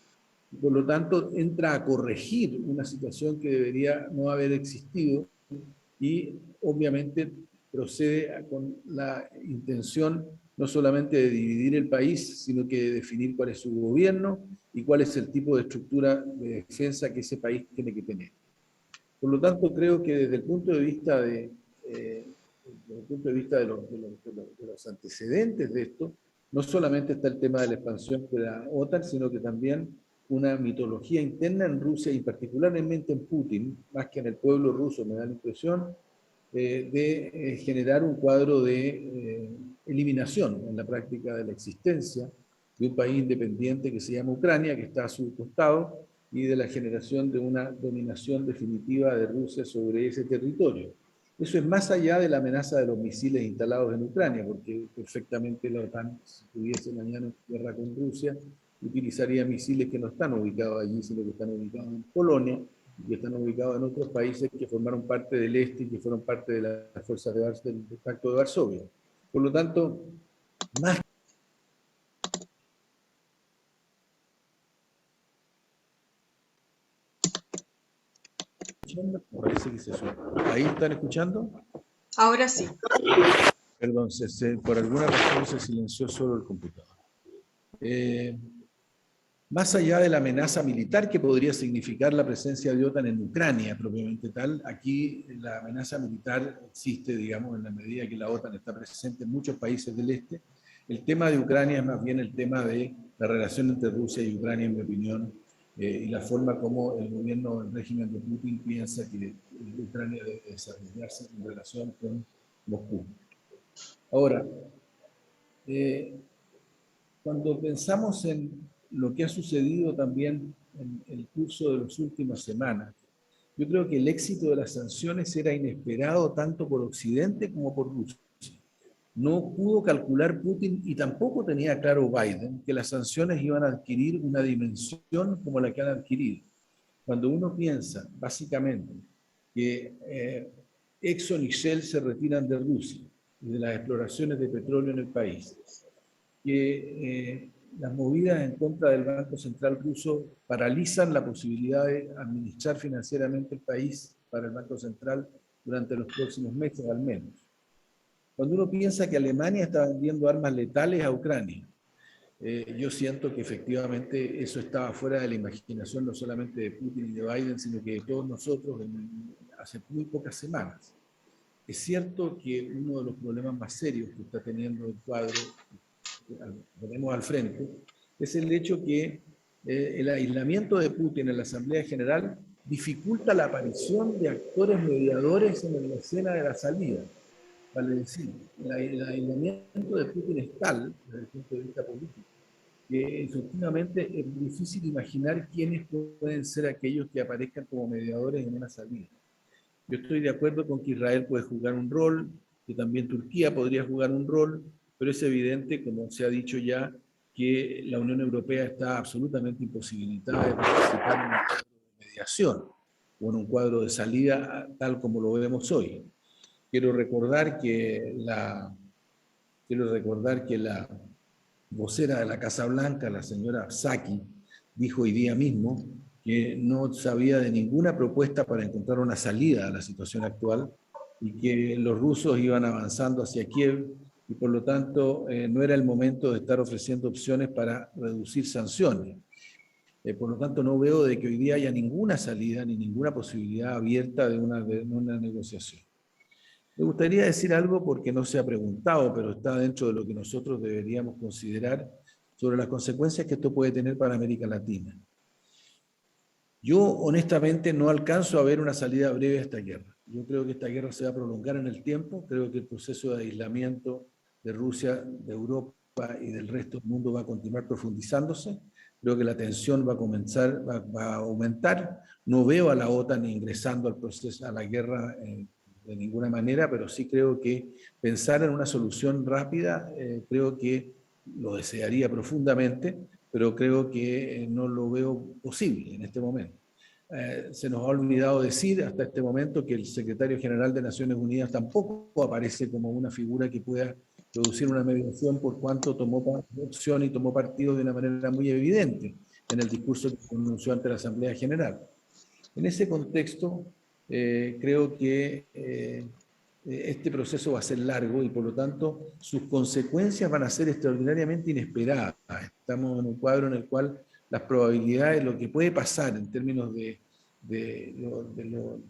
Por lo tanto, entra a corregir una situación que debería no haber existido y obviamente procede con la intención no solamente de dividir el país, sino que de definir cuál es su gobierno y cuál es el tipo de estructura de defensa que ese país tiene que tener. Por lo tanto, creo que desde el punto de vista de los antecedentes de esto, no solamente está el tema de la expansión de la OTAN, sino que también una mitología interna en Rusia y particularmente en Putin, más que en el pueblo ruso, me da la impresión, de generar un cuadro de eliminación en la práctica de la existencia de un país independiente que se llama Ucrania, que está a su costado, y de la generación de una dominación definitiva de Rusia sobre ese territorio. Eso es más allá de la amenaza de los misiles instalados en Ucrania, porque perfectamente la OTAN, si tuviese mañana guerra con Rusia, utilizaría misiles que no están ubicados allí, sino que están ubicados en Polonia, y que están ubicados en otros países que formaron parte del este y que fueron parte de las fuerzas del Pacto de Varsovia. Por lo tanto, más parece que se suena. ¿Ahí están escuchando? Ahora sí. Perdón, por alguna razón se silenció solo el computador. Más allá de la amenaza militar que podría significar la presencia de OTAN en Ucrania, propiamente tal, aquí la amenaza militar existe, digamos, en la medida que la OTAN está presente en muchos países del este. El tema de Ucrania es más bien el tema de la relación entre Rusia y Ucrania, en mi opinión, y la forma como el gobierno, el régimen de Putin piensa que Ucrania debe desarrollarse en relación con Moscú. Ahora, cuando pensamos en lo que ha sucedido también en el curso de las últimas semanas, yo creo que el éxito de las sanciones era inesperado tanto por Occidente como por Rusia. No pudo calcular Putin y tampoco tenía claro Biden que las sanciones iban a adquirir una dimensión como la que han adquirido. Cuando uno piensa, básicamente, que Exxon y Shell se retiran de Rusia y de las exploraciones de petróleo en el país, que las movidas en contra del Banco Central ruso paralizan la posibilidad de administrar financieramente el país para el Banco Central durante los próximos meses al menos. Cuando uno piensa que Alemania está vendiendo armas letales a Ucrania, yo siento que efectivamente eso estaba fuera de la imaginación no solamente de Putin y de Biden, sino que de todos nosotros hace muy pocas semanas. Es cierto que uno de los problemas más serios que está teniendo el cuadro que tenemos al frente es el hecho que el aislamiento de Putin en la Asamblea General dificulta la aparición de actores mediadores en la escena de la salida. Vale decir, el aislamiento de Putin es tal, desde el punto de vista político, que efectivamente es difícil imaginar quiénes pueden ser aquellos que aparezcan como mediadores en una salida. Yo estoy de acuerdo con que Israel puede jugar un rol, que también Turquía podría jugar un rol, pero es evidente, como se ha dicho ya, que la Unión Europea está absolutamente imposibilitada de participar en un cuadro de mediación o en un cuadro de salida tal como lo vemos hoy. Quiero recordar que Quiero recordar que la vocera de la Casa Blanca, la señora Psaki, dijo hoy día mismo que no sabía de ninguna propuesta para encontrar una salida a la situación actual y que los rusos iban avanzando hacia Kiev y por lo tanto no era el momento de estar ofreciendo opciones para reducir sanciones. Por lo tanto, no veo de que hoy día haya ninguna salida ni ninguna posibilidad abierta de una negociación. Me gustaría decir algo porque no se ha preguntado, pero está dentro de lo que nosotros deberíamos considerar sobre las consecuencias que esto puede tener para América Latina. Yo honestamente no alcanzo a ver una salida breve a esta guerra. Yo creo que esta guerra se va a prolongar en el tiempo, creo que el proceso de aislamiento de Rusia, de Europa y del resto del mundo va a continuar profundizándose. Creo que la tensión va a aumentar. No veo a la OTAN ingresando al proceso, a la guerra de ninguna manera, pero sí creo que pensar en una solución rápida, creo que lo desearía profundamente, pero creo que no lo veo posible en este momento. Se nos ha olvidado decir hasta este momento que el secretario general de Naciones Unidas tampoco aparece como una figura que pueda producir una mediación, por cuanto tomó opción y tomó partido de una manera muy evidente en el discurso que pronunció ante la Asamblea General. En ese contexto, creo que este proceso va a ser largo y por lo tanto sus consecuencias van a ser extraordinariamente inesperadas. Estamos en un cuadro en el cual las probabilidades, lo que puede pasar en términos de los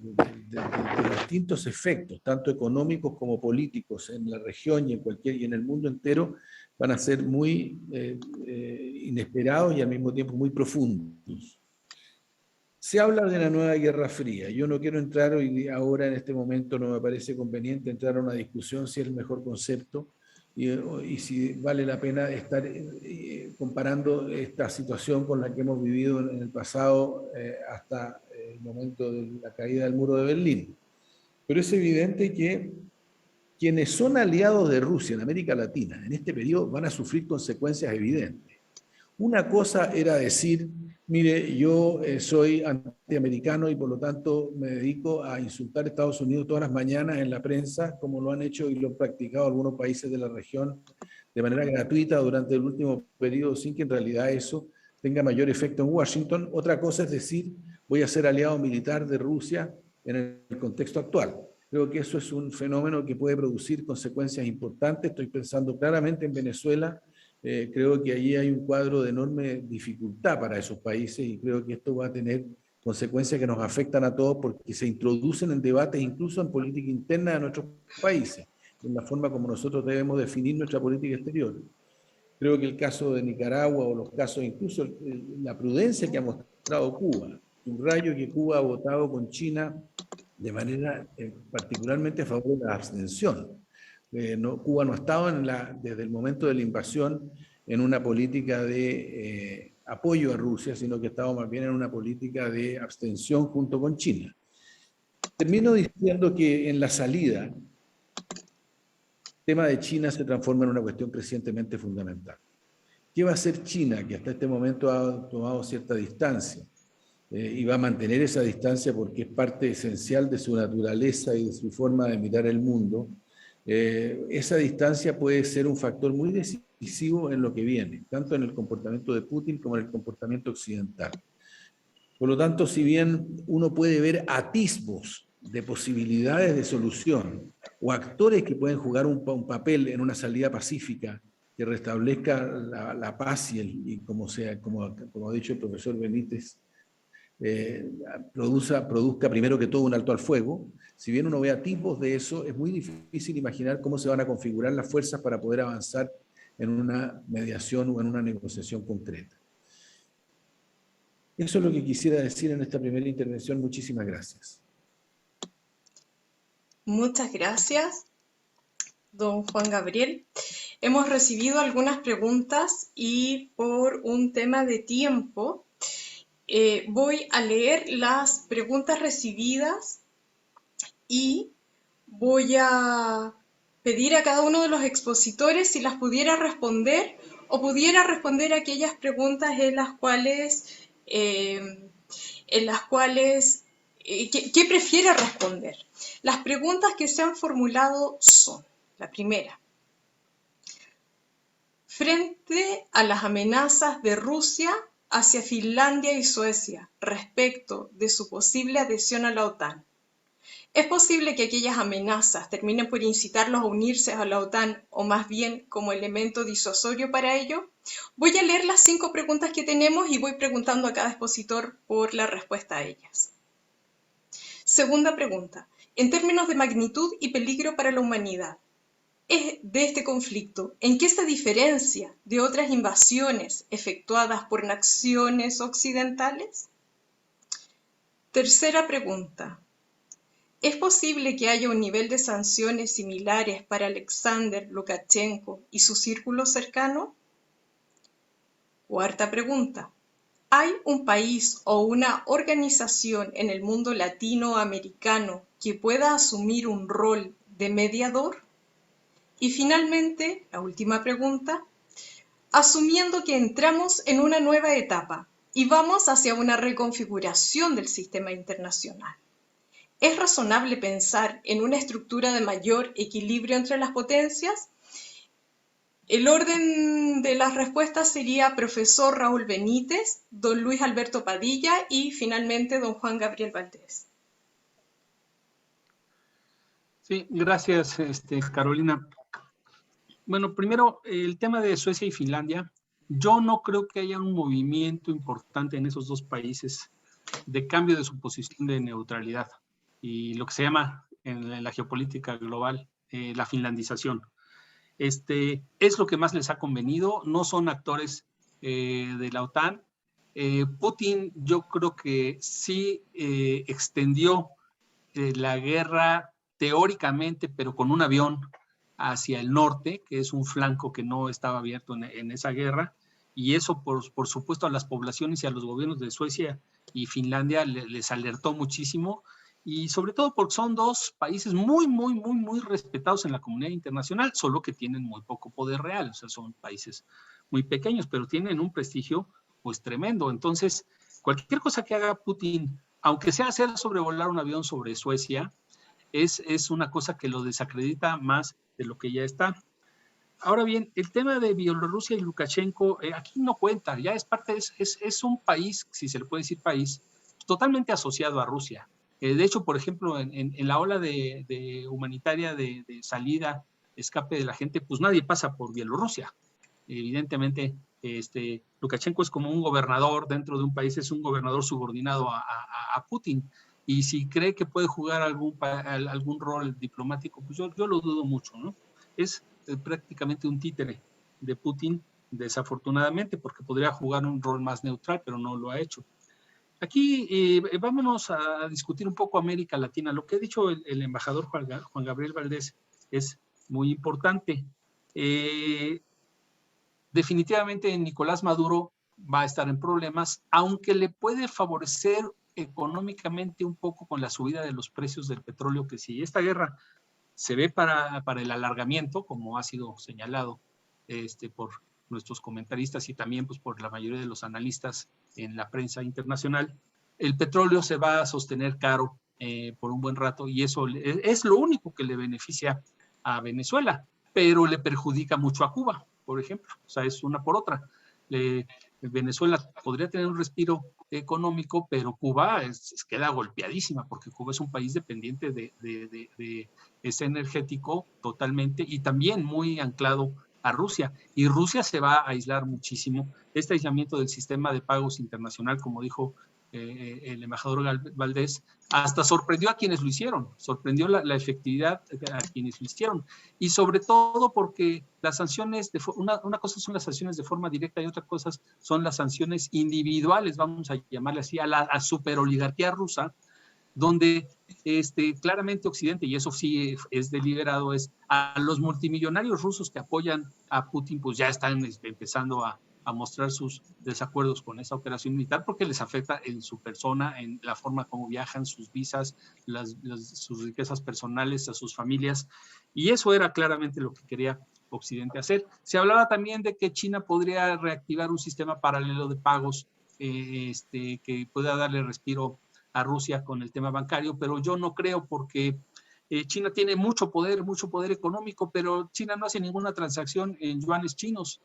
distintos efectos, tanto económicos como políticos en la región y en el mundo entero, van a ser muy inesperados y al mismo tiempo muy profundos. Se habla de la nueva Guerra Fría. Yo no quiero entrar ahora en este momento, no me parece conveniente entrar a una discusión si es el mejor concepto y si vale la pena estar comparando esta situación con la que hemos vivido en el pasado hasta el momento de la caída del muro de Berlín. Pero es evidente que quienes son aliados de Rusia en América Latina en este periodo van a sufrir consecuencias evidentes. Una cosa era decir, mire, yo soy antiamericano y por lo tanto me dedico a insultar a Estados Unidos todas las mañanas en la prensa, como lo han hecho y lo han practicado algunos países de la región de manera gratuita durante el último periodo, sin que en realidad eso tenga mayor efecto en Washington. Otra cosa es decir, voy a ser aliado militar de Rusia en el contexto actual. Creo que eso es un fenómeno que puede producir consecuencias importantes. Estoy pensando claramente en Venezuela. Creo que allí hay un cuadro de enorme dificultad para esos países y creo que esto va a tener consecuencias que nos afectan a todos porque se introducen en debates incluso en política interna de nuestros países, en la forma como nosotros debemos definir nuestra política exterior. Creo que el caso de Nicaragua o los casos, incluso la prudencia que ha mostrado Cuba, subrayo que Cuba ha votado con China de manera particularmente a favor de la abstención. Cuba no ha estado desde el momento de la invasión en una política de apoyo a Rusia, sino que ha estado más bien en una política de abstención junto con China. Termino diciendo que en la salida, el tema de China se transforma en una cuestión crecientemente fundamental. ¿Qué va a hacer China, que hasta este momento ha tomado cierta distancia? Y va a mantener esa distancia porque es parte esencial de su naturaleza y de su forma de mirar el mundo. Esa distancia puede ser un factor muy decisivo en lo que viene, tanto en el comportamiento de Putin como en el comportamiento occidental. Por lo tanto, si bien uno puede ver atisbos de posibilidades de solución o actores que pueden jugar un papel en una salida pacífica que restablezca la paz y como ha dicho el profesor Benítez, produzca primero que todo un alto al fuego. Si bien uno ve atisbos de eso, es muy difícil imaginar cómo se van a configurar las fuerzas para poder avanzar en una mediación o en una negociación concreta. Eso es lo que quisiera decir en esta primera intervención. Muchísimas gracias. Muchas gracias, don Juan Gabriel. Hemos recibido algunas preguntas y por un tema de tiempo voy a leer las preguntas recibidas y voy a pedir a cada uno de los expositores si las pudiera responder o pudiera responder aquellas preguntas en las cuales ¿qué prefiere responder? Las preguntas que se han formulado son, la primera, frente a las amenazas de Rusia hacia Finlandia y Suecia respecto de su posible adhesión a la OTAN? ¿Es posible que aquellas amenazas terminen por incitarlos a unirse a la OTAN o más bien como elemento disuasorio para ello? Voy a leer las 5 preguntas que tenemos y voy preguntando a cada expositor por la respuesta a ellas. Segunda pregunta. En términos de magnitud y peligro para la humanidad, de este conflicto, ¿en qué se diferencia de otras invasiones efectuadas por naciones occidentales? Tercera pregunta. ¿Es posible que haya un nivel de sanciones similares para Alexander Lukashenko y su círculo cercano? Cuarta pregunta. ¿Hay un país o una organización en el mundo latinoamericano que pueda asumir un rol de mediador? Y finalmente, la última pregunta. Asumiendo que entramos en una nueva etapa y vamos hacia una reconfiguración del sistema internacional, ¿es razonable pensar en una estructura de mayor equilibrio entre las potencias? El orden de las respuestas sería profesor Raúl Benítez, don Luis Alberto Padilla y finalmente don Juan Gabriel Valdés. Sí, gracias, Carolina. Bueno, primero, el tema de Suecia y Finlandia. Yo no creo que haya un movimiento importante en esos dos países de cambio de su posición de neutralidad y lo que se llama en la geopolítica global la finlandización. Es lo que más les ha convenido, no son actores de la OTAN. Putin yo creo que sí extendió la guerra teóricamente, pero con un avión hacia el norte, que es un flanco que no estaba abierto en esa guerra, y eso por supuesto a las poblaciones y a los gobiernos de Suecia y Finlandia les alertó muchísimo, y sobre todo porque son dos países muy respetados en la comunidad internacional, solo que tienen muy poco poder real, o sea, son países muy pequeños, pero tienen un prestigio pues tremendo. Entonces, cualquier cosa que haga Putin, aunque sea hacer sobrevolar un avión sobre Suecia, es una cosa que lo desacredita más de lo que ya está. Ahora bien, el tema de Bielorrusia y Lukashenko, aquí no cuenta, ya es parte, es un país, si se le puede decir país, totalmente asociado a Rusia. De hecho, por ejemplo, en la ola de humanitaria de salida, escape de la gente, pues nadie pasa por Bielorrusia. Evidentemente, Lukashenko es como un gobernador dentro de un país, es un gobernador subordinado a Putin. Y si cree que puede jugar algún rol diplomático, pues yo lo dudo mucho, ¿no? Es prácticamente un títere de Putin, desafortunadamente, porque podría jugar un rol más neutral, pero no lo ha hecho. Aquí vámonos a discutir un poco América Latina. Lo que ha dicho el embajador Juan Gabriel Valdés es muy importante. Definitivamente Nicolás Maduro va a estar en problemas, aunque le puede favorecer económicamente un poco con la subida de los precios del petróleo, que si esta guerra se ve para el alargamiento, como ha sido señalado por nuestros comentaristas y también pues, por la mayoría de los analistas en la prensa internacional, el petróleo se va a sostener caro por un buen rato y eso es lo único que le beneficia a Venezuela, pero le perjudica mucho a Cuba, por ejemplo. O sea, es una por otra. Venezuela podría tener un respiro económico, pero Cuba queda golpeadísima porque Cuba es un país dependiente de ese energético totalmente y también muy anclado a Rusia. Y Rusia se va a aislar muchísimo. Este aislamiento del sistema de pagos internacional, como dijo el embajador Valdés, hasta sorprendió a quienes lo hicieron, sorprendió la efectividad a quienes lo hicieron, y sobre todo porque las sanciones, una cosa son las sanciones de forma directa y otra cosa son las sanciones individuales, vamos a llamarle así, a la superoligarquía rusa, donde claramente Occidente, y eso sí es deliberado, es a los multimillonarios rusos que apoyan a Putin, pues ya están empezando a mostrar sus desacuerdos con esa operación militar porque les afecta en su persona, en la forma como viajan, sus visas, sus riquezas personales, a sus familias, y eso era claramente lo que quería Occidente hacer. Se hablaba también de que China podría reactivar un sistema paralelo de pagos que pueda darle respiro a Rusia con el tema bancario, pero yo no creo porque China tiene mucho poder económico, pero China no hace ninguna transacción en yuanes chinos.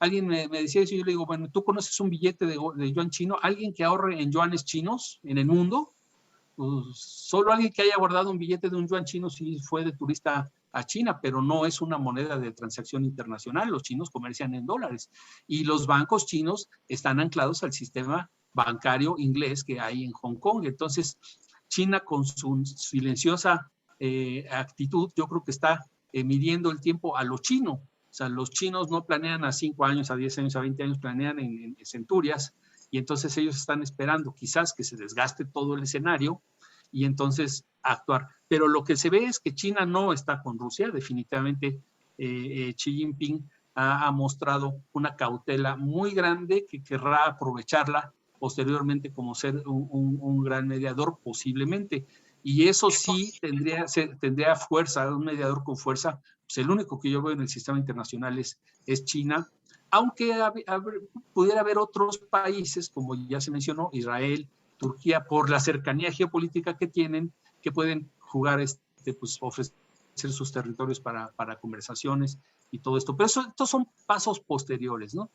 Alguien me decía eso y yo le digo, bueno, ¿tú conoces un billete de yuan chino? ¿Alguien que ahorre en yuanes chinos en el mundo? Pues, solo alguien que haya guardado un billete de un yuan chino sí fue de turista a China, pero no es una moneda de transacción internacional. Los chinos comercian en dólares y los bancos chinos están anclados al sistema bancario inglés que hay en Hong Kong. Entonces, China con su silenciosa actitud, yo creo que está midiendo el tiempo a lo chino. O sea, los chinos no planean a 5 años, a 10 años, a 20 años, planean en centurias, y entonces ellos están esperando quizás que se desgaste todo el escenario y entonces actuar. Pero lo que se ve es que China no está con Rusia, definitivamente Xi Jinping ha mostrado una cautela muy grande que querrá aprovecharla posteriormente como ser un gran mediador posiblemente. Y eso sí tendría fuerza, un mediador con fuerza. Pues el único que yo veo en el sistema internacional es China, aunque pudiera haber otros países, como ya se mencionó, Israel, Turquía, por la cercanía geopolítica que tienen, que pueden jugar, pues ofrecer sus territorios para conversaciones y todo esto. Pero estos son pasos posteriores, ¿no?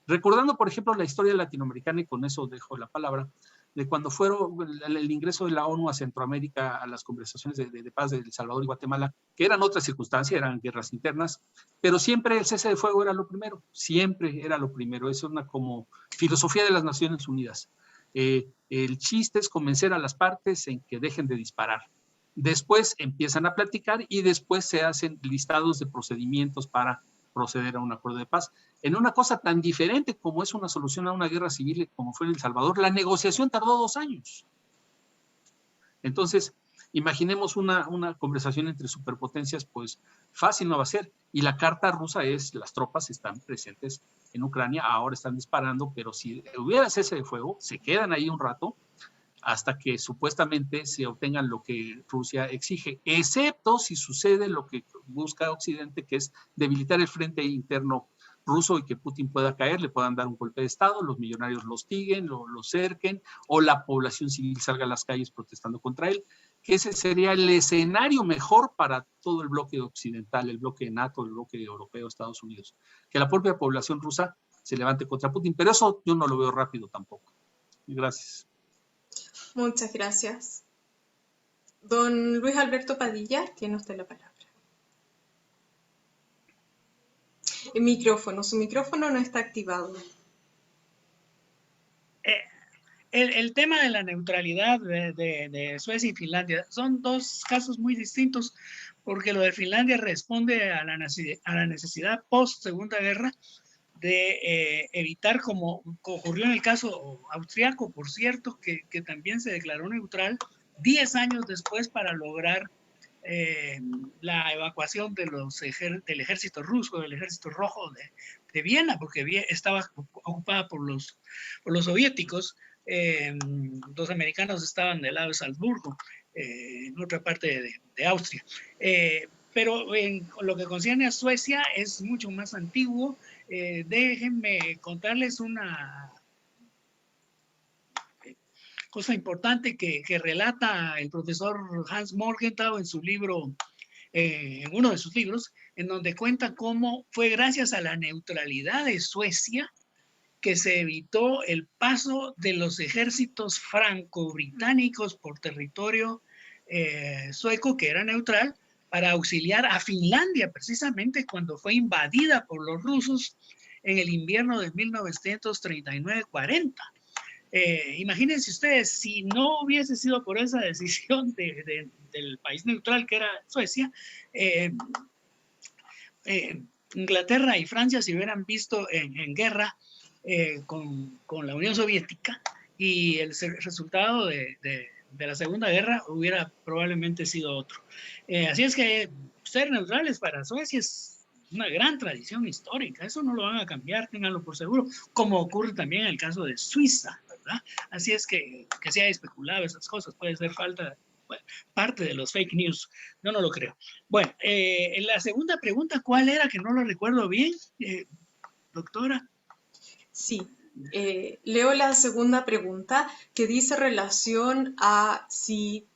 Recordando, por ejemplo, la historia latinoamericana, y con eso dejo la palabra, de cuando fueron el ingreso de la ONU a Centroamérica a las conversaciones de paz de El Salvador y Guatemala, que eran otras circunstancias, eran guerras internas, pero siempre el cese de fuego era lo primero, siempre era lo primero. Es una como filosofía de las Naciones Unidas. El chiste es convencer a las partes en que dejen de disparar. Después empiezan a platicar y después se hacen listados de procedimientos para proceder a un acuerdo de paz. En una cosa tan diferente como es una solución a una guerra civil como fue en El Salvador, la negociación tardó 2 años. Entonces, imaginemos una conversación entre superpotencias, pues fácil no va a ser. Y la carta rusa es, las tropas están presentes en Ucrania, ahora están disparando, pero si hubiera cese de fuego, se quedan ahí un rato hasta que supuestamente se obtengan lo que Rusia exige, excepto si sucede lo que busca Occidente, que es debilitar el frente interno ruso y que Putin pueda caer, le puedan dar un golpe de Estado, los millonarios lo hostiguen, lo cerquen, o la población civil salga a las calles protestando contra él, que ese sería el escenario mejor para todo el bloque occidental, el bloque NATO, el bloque europeo, Estados Unidos, que la propia población rusa se levante contra Putin, pero eso yo no lo veo rápido tampoco. Gracias. Muchas gracias. Don Luis Alberto Padilla, tiene usted la palabra. Su micrófono no está activado. El tema de la neutralidad de Suecia y Finlandia son 2 casos muy distintos, porque lo de Finlandia responde a la necesidad post Segunda Guerra de evitar, como ocurrió en el caso austriaco, por cierto, que también se declaró neutral 10 años después para lograr la evacuación de del ejército ruso, del ejército rojo de Viena, porque estaba ocupada por los soviéticos. Los americanos estaban del lado de Salzburgo, en otra parte de Austria. Pero en lo que concierne a Suecia es mucho más antiguo. Déjenme contarles una cosa importante que relata el profesor Hans Morgenthau en su libro, en uno de sus libros, en donde cuenta cómo fue gracias a la neutralidad de Suecia que se evitó el paso de los ejércitos franco-británicos por territorio sueco, que era neutral, para auxiliar a Finlandia, precisamente cuando fue invadida por los rusos en el invierno de 1939-40. Imagínense ustedes, si no hubiese sido por esa decisión del país neutral que era Suecia, Inglaterra y Francia se hubieran visto en guerra con la Unión Soviética, y el resultado de la Segunda Guerra hubiera probablemente sido otro. Así es que ser neutrales para Suecia es una gran tradición histórica, eso no lo van a cambiar, ténganlo por seguro, como ocurre también en el caso de Suiza, ¿verdad? Así es que se ha especulado esas cosas, puede ser parte de los fake news, yo no lo creo. Bueno, la segunda pregunta, ¿cuál era? Que no lo recuerdo bien, doctora. Sí, leo la segunda pregunta, que dice relación a si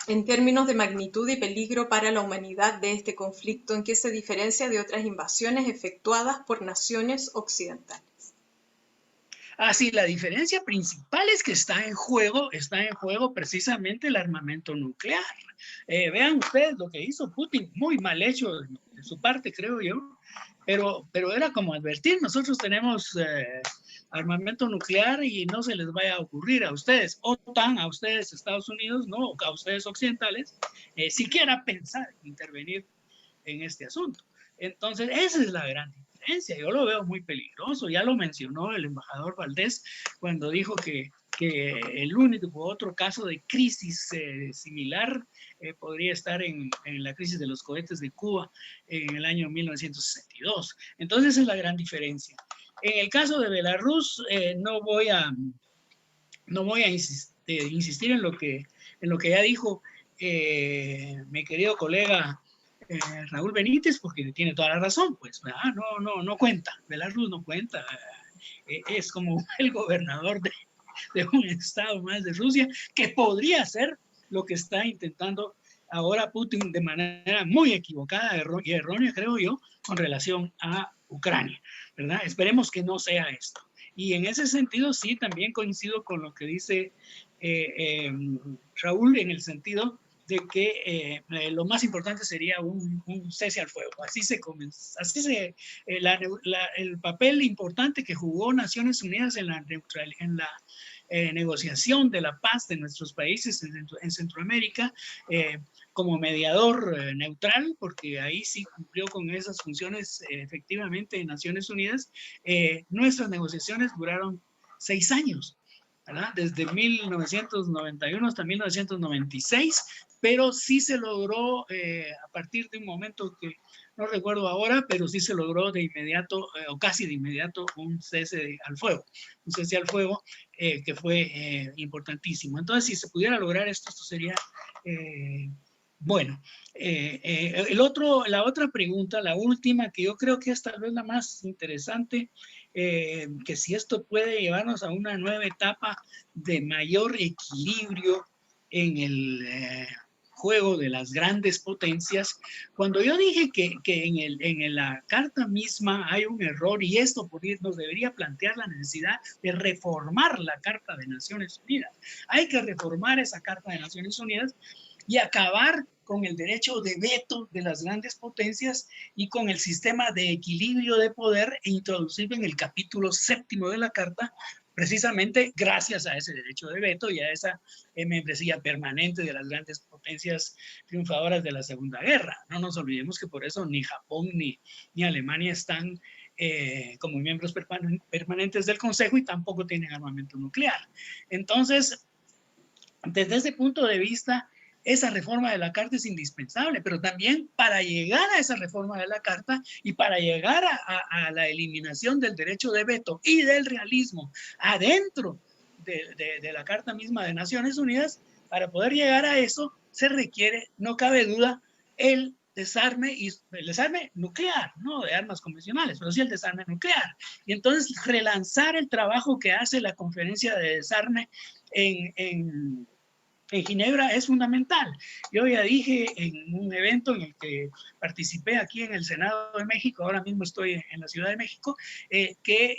En términos de magnitud y peligro para la humanidad de este conflicto, ¿en qué se diferencia de otras invasiones efectuadas por naciones occidentales? Sí, la diferencia principal es que está en juego precisamente el armamento nuclear. Vean ustedes lo que hizo Putin, muy mal hecho de su parte, creo yo, pero era como advertir, nosotros tenemos armamento nuclear y no se les vaya a ocurrir a ustedes, OTAN, a ustedes Estados Unidos, no, a ustedes occidentales, siquiera pensar en intervenir en este asunto. Entonces, esa es la gran diferencia. Yo lo veo muy peligroso. Ya lo mencionó el embajador Valdés cuando dijo que el único otro caso de crisis similar podría estar en la crisis de los cohetes de Cuba en el año 1962. Entonces, esa es la gran diferencia. En el caso de Belarus, no voy a insistir en lo que ya dijo mi querido colega Raúl Benítez, porque tiene toda la razón, pues, no cuenta, Belarus no cuenta, es como el gobernador de un estado más de Rusia, que podría ser lo que está intentando ahora Putin de manera muy equivocada y errónea, creo yo, con relación a Ucrania, ¿verdad? Esperemos que no sea esto. Y en ese sentido, sí, también coincido con lo que dice Raúl, en el sentido de que lo más importante sería un cese al fuego. El papel importante que jugó Naciones Unidas en la negociación de la paz de nuestros países en Centroamérica, como mediador neutral, porque ahí sí cumplió con esas funciones efectivamente en Naciones Unidas. Nuestras negociaciones duraron 6 años, ¿verdad? Desde 1991 hasta 1996, pero sí se logró a partir de un momento que no recuerdo ahora, pero sí se logró de inmediato o casi de inmediato un cese al fuego que fue importantísimo. Entonces, si se pudiera lograr esto sería bueno. La otra pregunta, la última, que yo creo que es tal vez la más interesante, que si esto puede llevarnos a una nueva etapa de mayor equilibrio en el juego de las grandes potencias. Cuando yo dije que en la carta misma hay un error, y esto nos debería plantear la necesidad de reformar la Carta de Naciones Unidas. Hay que reformar esa Carta de Naciones Unidas y acabar con el derecho de veto de las grandes potencias y con el sistema de equilibrio de poder, e introducir en el capítulo 7 de la Carta, precisamente gracias a ese derecho de veto y a esa membresía permanente de las grandes potencias triunfadoras de la Segunda Guerra. No nos olvidemos que por eso ni Japón ni Alemania están como miembros permanentes del Consejo, y tampoco tienen armamento nuclear. Entonces, desde ese punto de vista, esa reforma de la Carta es indispensable, pero también para llegar a esa reforma de la Carta y para llegar a la eliminación del derecho de veto y del realismo adentro de la Carta misma de Naciones Unidas, para poder llegar a eso se requiere, no cabe duda, el desarme nuclear, no de armas convencionales, pero sí el desarme nuclear. Y entonces relanzar el trabajo que hace la Conferencia de Desarme en Ginebra es fundamental. Yo ya dije en un evento en el que participé aquí en el Senado de México, ahora mismo estoy en la Ciudad de México, que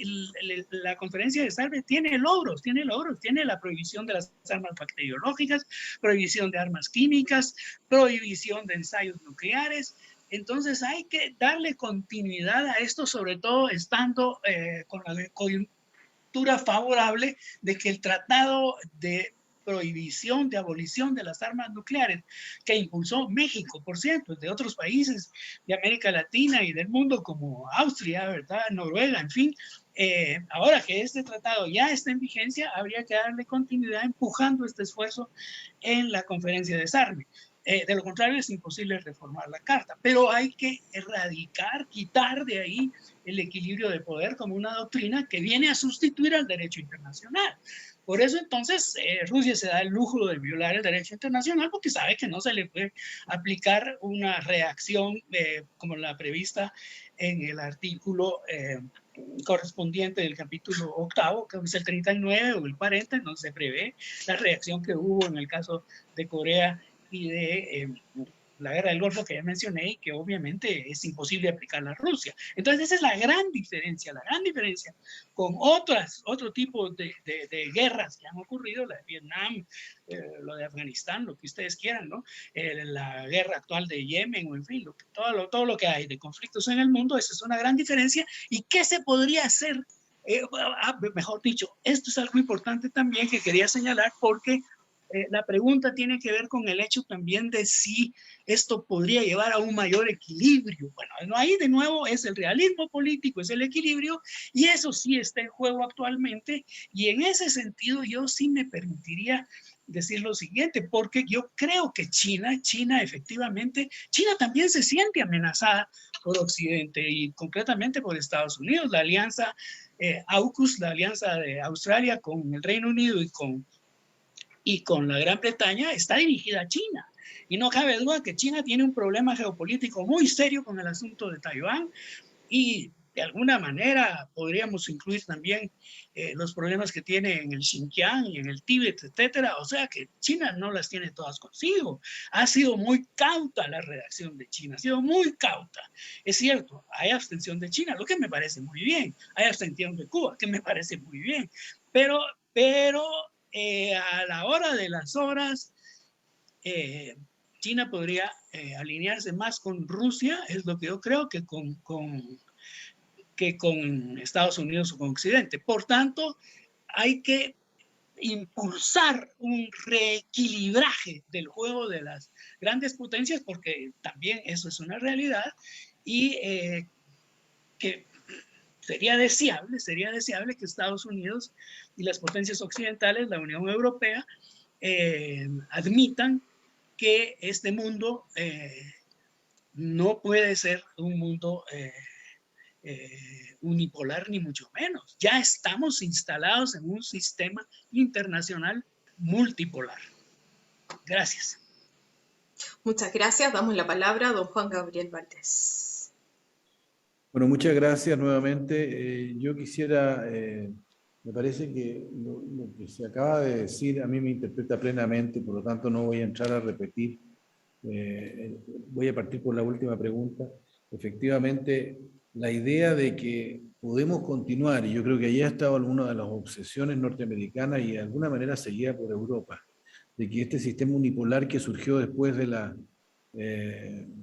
la Conferencia de Desarme tiene logros, tiene la prohibición de las armas bacteriológicas, prohibición de armas químicas, prohibición de ensayos nucleares. Entonces hay que darle continuidad a esto, sobre todo estando con la coyuntura favorable de que el tratado de prohibición, de abolición de las armas nucleares que impulsó México, por cierto, de otros países de América Latina y del mundo como Austria, ¿verdad? Noruega, en fin. Ahora que este tratado ya está en vigencia, habría que darle continuidad empujando este esfuerzo en la Conferencia de Desarme. De lo contrario, es imposible reformar la Carta, pero hay que erradicar, quitar de ahí el equilibrio de poder como una doctrina que viene a sustituir al derecho internacional. Por eso entonces Rusia se da el lujo de violar el derecho internacional, porque sabe que no se le puede aplicar una reacción como la prevista en el artículo correspondiente del capítulo 8, que es el 39 o el 40, no se prevé la reacción que hubo en el caso de Corea y de la guerra del Golfo que ya mencioné y que obviamente es imposible aplicarla a Rusia. Entonces esa es la gran diferencia con otro tipo de guerras que han ocurrido, la de Vietnam, lo de Afganistán, lo que ustedes quieran, ¿no? La guerra actual de Yemen, o en fin, todo lo que hay de conflictos en el mundo, esa es una gran diferencia. ¿Y qué se podría hacer? Mejor dicho, esto es algo importante también que quería señalar porque la pregunta tiene que ver con el hecho también de si esto podría llevar a un mayor equilibrio. Bueno, ahí de nuevo es el realismo político, es el equilibrio, y eso sí está en juego actualmente, y en ese sentido yo sí me permitiría decir lo siguiente, porque yo creo que China efectivamente, China también se siente amenazada por Occidente y concretamente por Estados Unidos. La alianza AUKUS, la alianza de Australia con el Reino Unido y con la Gran Bretaña, está dirigida a China. Y no cabe duda que China tiene un problema geopolítico muy serio con el asunto de Taiwán, y de alguna manera podríamos incluir también los problemas que tiene en el Xinjiang y en el Tíbet, etcétera. O sea que China no las tiene todas consigo. Ha sido muy cauta la reacción de China, ha sido muy cauta. Es cierto, hay abstención de China, lo que me parece muy bien. Hay abstención de Cuba, que me parece muy bien. Pero a la hora de las horas, China podría alinearse más con Rusia, es lo que yo creo, que con Estados Unidos o con Occidente. Por tanto, hay que impulsar un reequilibraje del juego de las grandes potencias, porque también eso es una realidad, y que sería deseable que Estados Unidos y las potencias occidentales, la Unión Europea, admitan que este mundo no puede ser un mundo unipolar, ni mucho menos. Ya estamos instalados en un sistema internacional multipolar. Gracias. Muchas gracias. Damos la palabra a don Juan Gabriel Valdés. Bueno, muchas gracias nuevamente. Yo quisiera, me parece que lo que se acaba de decir a mí me interpreta plenamente, por lo tanto no voy a entrar a repetir. Voy a partir por la última pregunta. Efectivamente, la idea de que podemos continuar, y yo creo que allí ha estado alguna de las obsesiones norteamericanas y de alguna manera seguida por Europa, de que este sistema unipolar que surgió después de la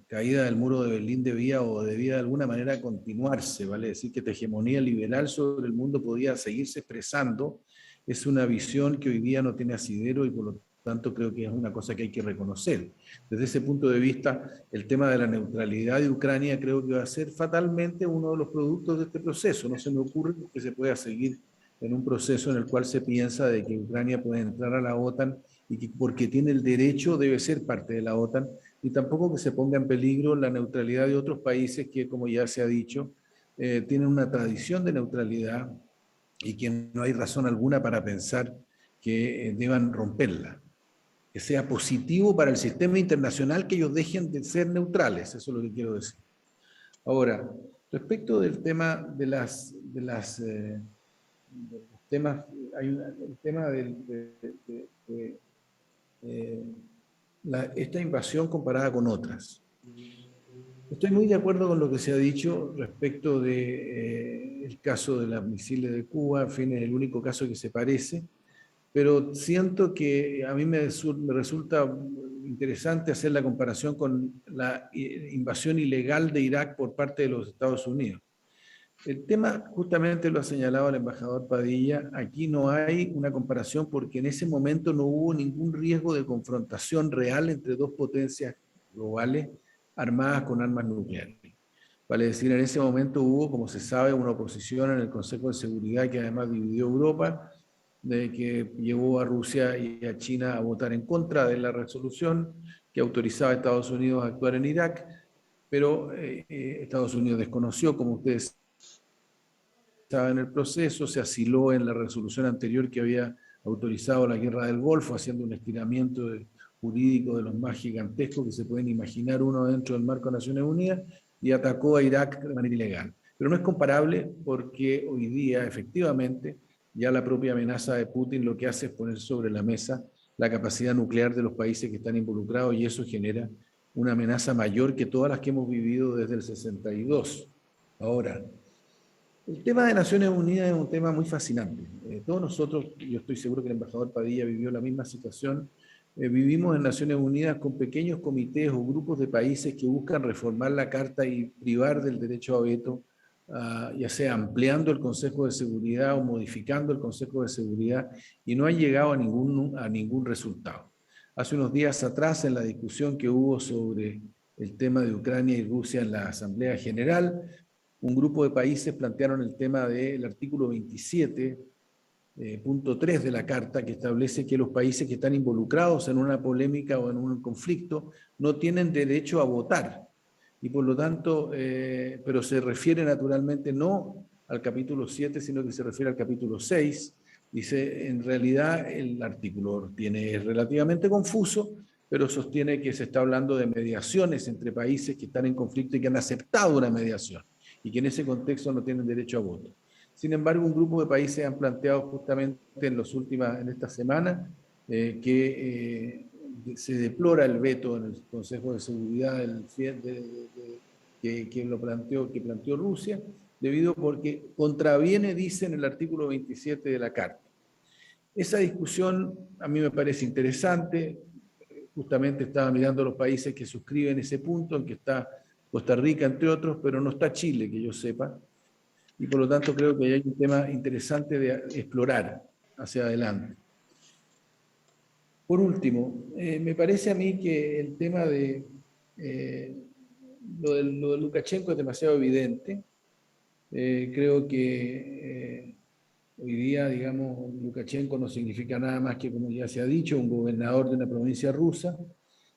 caída del muro de Berlín debía de alguna manera continuarse, ¿vale? Es decir, que esta hegemonía liberal sobre el mundo podía seguirse expresando, es una visión que hoy día no tiene asidero y por lo tanto creo que es una cosa que hay que reconocer. Desde ese punto de vista, el tema de la neutralidad de Ucrania creo que va a ser fatalmente uno de los productos de este proceso. No se me ocurre que se pueda seguir en un proceso en el cual se piensa de que Ucrania puede entrar a la OTAN y que porque tiene el derecho debe ser parte de la OTAN, y tampoco que se ponga en peligro la neutralidad de otros países que, como ya se ha dicho, tienen una tradición de neutralidad y que no hay razón alguna para pensar que deban romperla. Que sea positivo para el sistema internacional que ellos dejen de ser neutrales, eso es lo que quiero decir. Ahora, respecto del tema de esta invasión comparada con otras. Estoy muy de acuerdo con lo que se ha dicho respecto del caso de los misiles de Cuba, en fin, es el único caso que se parece, pero siento que a mí me resulta interesante hacer la comparación con la invasión ilegal de Irak por parte de los Estados Unidos. El tema justamente lo ha señalado el embajador Padilla, aquí no hay una comparación porque en ese momento no hubo ningún riesgo de confrontación real entre dos potencias globales armadas con armas nucleares. Vale decir, en ese momento hubo, como se sabe, una oposición en el Consejo de Seguridad que además dividió Europa, de que llevó a Rusia y a China a votar en contra de la resolución que autorizaba a Estados Unidos a actuar en Irak, pero Estados Unidos desconoció, como ustedes saben, en el proceso, se asiló en la resolución anterior que había autorizado la guerra del Golfo, haciendo un estiramiento jurídico de los más gigantescos que se pueden imaginar uno dentro del marco de Naciones Unidas, y atacó a Irak de manera ilegal. Pero no es comparable porque hoy día, efectivamente, ya la propia amenaza de Putin lo que hace es poner sobre la mesa la capacidad nuclear de los países que están involucrados, y eso genera una amenaza mayor que todas las que hemos vivido desde el 62. Ahora, el tema de Naciones Unidas es un tema muy fascinante. Todos nosotros, yo estoy seguro que el embajador Padilla vivió la misma situación, vivimos en Naciones Unidas con pequeños comités o grupos de países que buscan reformar la Carta y privar del derecho a veto, ya sea ampliando el Consejo de Seguridad o modificando el Consejo de Seguridad, y no han llegado a ningún resultado. Hace unos días atrás, en la discusión que hubo sobre el tema de Ucrania y Rusia en la Asamblea General, un grupo de países plantearon el tema del artículo 27.3 de la Carta, que establece que los países que están involucrados en una polémica o en un conflicto no tienen derecho a votar. Y por lo tanto, pero se refiere naturalmente no al capítulo 7, sino que se refiere al capítulo 6. Dice, en realidad el artículo es relativamente confuso, pero sostiene que se está hablando de mediaciones entre países que están en conflicto y que han aceptado una mediación, y que en ese contexto no tienen derecho a voto. Sin embargo, un grupo de países han planteado justamente en esta semana que se deplora el veto en el Consejo de Seguridad que planteó Rusia, porque contraviene, dice en el artículo 27 de la Carta. Esa discusión a mí me parece interesante. Justamente estaba mirando los países que suscriben ese punto, en que está Costa Rica, entre otros, pero no está Chile, que yo sepa, y por lo tanto creo que hay un tema interesante de explorar hacia adelante. Por último, me parece a mí que el tema de lo de Lukashenko es demasiado evidente. Creo que hoy día, digamos, Lukashenko no significa nada más que, como ya se ha dicho, un gobernador de una provincia rusa,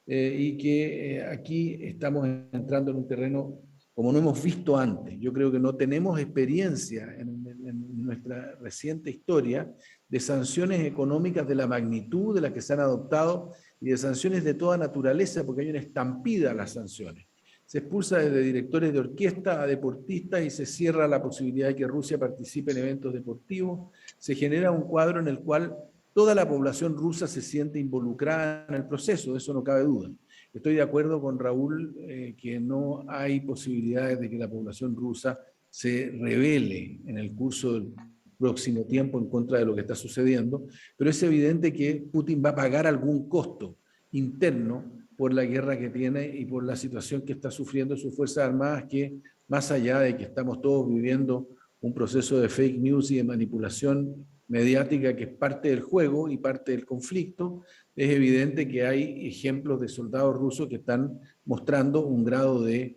y que aquí estamos entrando en un terreno como no hemos visto antes. Yo creo que no tenemos experiencia en nuestra reciente historia de sanciones económicas de la magnitud de las que se han adoptado y de sanciones de toda naturaleza, porque hay una estampida a las sanciones. Se expulsa desde directores de orquesta a deportistas y se cierra la posibilidad de que Rusia participe en eventos deportivos. Se genera un cuadro en el cual toda la población rusa se siente involucrada en el proceso, de eso no cabe duda. Estoy de acuerdo con Raúl que no hay posibilidades de que la población rusa se rebele en el curso del próximo tiempo en contra de lo que está sucediendo, pero es evidente que Putin va a pagar algún costo interno por la guerra que tiene y por la situación que está sufriendo sus Fuerzas Armadas, que más allá de que estamos todos viviendo un proceso de fake news y de manipulación mediática que es parte del juego y parte del conflicto, es evidente que hay ejemplos de soldados rusos que están mostrando un grado de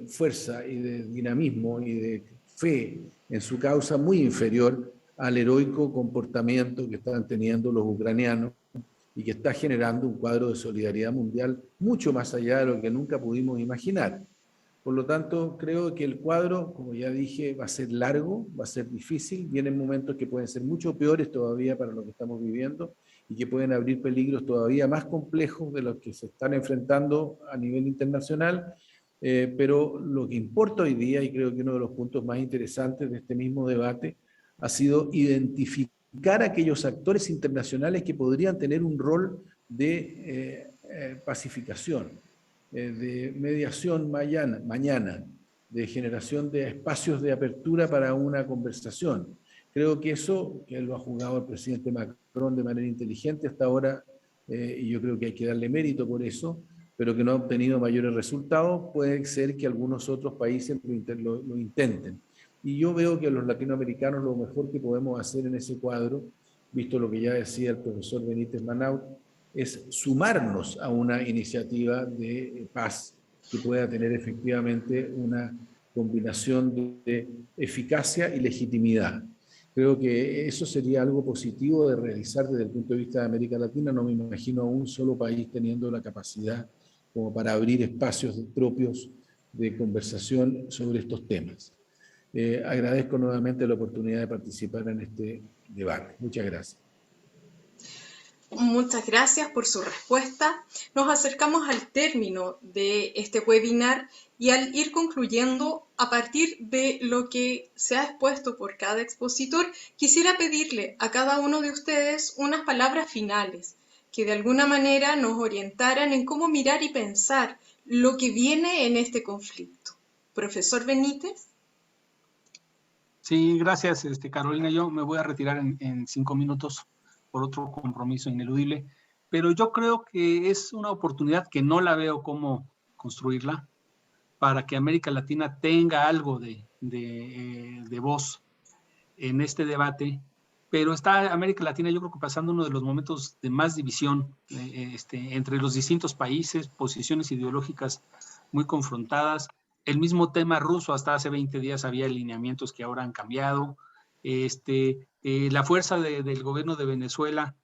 fuerza y de dinamismo y de fe en su causa muy inferior al heroico comportamiento que están teniendo los ucranianos y que está generando un cuadro de solidaridad mundial mucho más allá de lo que nunca pudimos imaginar. Por lo tanto, creo que el cuadro, como ya dije, va a ser largo, va a ser difícil, vienen momentos que pueden ser mucho peores todavía para lo que estamos viviendo y que pueden abrir peligros todavía más complejos de los que se están enfrentando a nivel internacional, pero lo que importa hoy día, y creo que uno de los puntos más interesantes de este mismo debate, ha sido identificar a aquellos actores internacionales que podrían tener un rol de pacificación, de mediación mañana, de generación de espacios de apertura para una conversación. Creo que eso, que lo ha jugado el presidente Macron de manera inteligente hasta ahora, y yo creo que hay que darle mérito por eso, pero que no ha obtenido mayores resultados, puede ser que algunos otros países lo intenten. Y yo veo que los latinoamericanos lo mejor que podemos hacer en ese cuadro, visto lo que ya decía el profesor Benítez Manaut, es sumarnos a una iniciativa de paz que pueda tener efectivamente una combinación de eficacia y legitimidad. Creo que eso sería algo positivo de realizar desde el punto de vista de América Latina. No me imagino a un solo país teniendo la capacidad como para abrir espacios propios de conversación sobre estos temas. Agradezco nuevamente la oportunidad de participar en este debate. Muchas gracias. Muchas gracias por su respuesta. Nos acercamos al término de este webinar y al ir concluyendo, a partir de lo que se ha expuesto por cada expositor, quisiera pedirle a cada uno de ustedes unas palabras finales que de alguna manera nos orientaran en cómo mirar y pensar lo que viene en este conflicto. Profesor Benítez. Sí, gracias, Carolina. Yo me voy a retirar en 5 minutos por otro compromiso ineludible, pero yo creo que es una oportunidad que no la veo cómo construirla para que América Latina tenga algo de voz en este debate, pero está América Latina yo creo que pasando uno de los momentos de más división entre los distintos países, posiciones ideológicas muy confrontadas. El mismo tema ruso, hasta hace 20 días había alineamientos que ahora han cambiado. La fuerza del gobierno de Venezuela,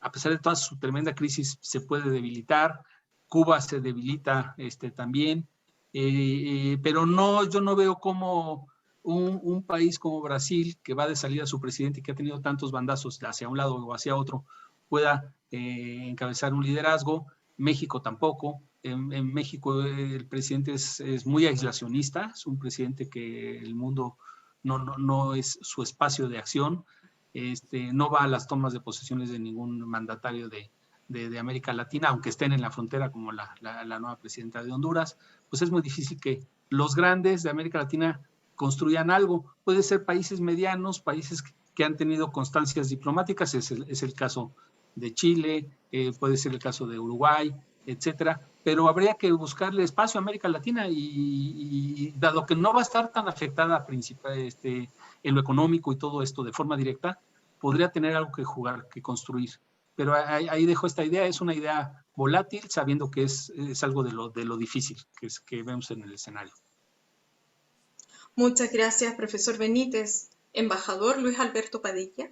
a pesar de toda su tremenda crisis, se puede debilitar. Cuba se debilita también. Pero no, yo no veo cómo un país como Brasil, que va de salida su presidente y que ha tenido tantos bandazos hacia un lado o hacia otro, pueda encabezar un liderazgo. México tampoco. En México el presidente es muy aislacionista, es un presidente que el mundo no es su espacio de acción, no va a las tomas de posesiones de ningún mandatario de América Latina, aunque estén en la frontera como la nueva presidenta de Honduras. Pues es muy difícil que los grandes de América Latina construyan algo. Puede ser países medianos, países que han tenido constancias diplomáticas, es el caso de Chile, puede ser el caso de Uruguay, etcétera, pero habría que buscarle espacio a América Latina y dado que no va a estar tan afectada en lo económico y todo esto de forma directa, podría tener algo que jugar, que construir. Pero ahí dejo esta idea, es una idea volátil, sabiendo que es algo de lo difícil que vemos en el escenario. Muchas gracias, profesor Benítez. Embajador Luis Alberto Padilla.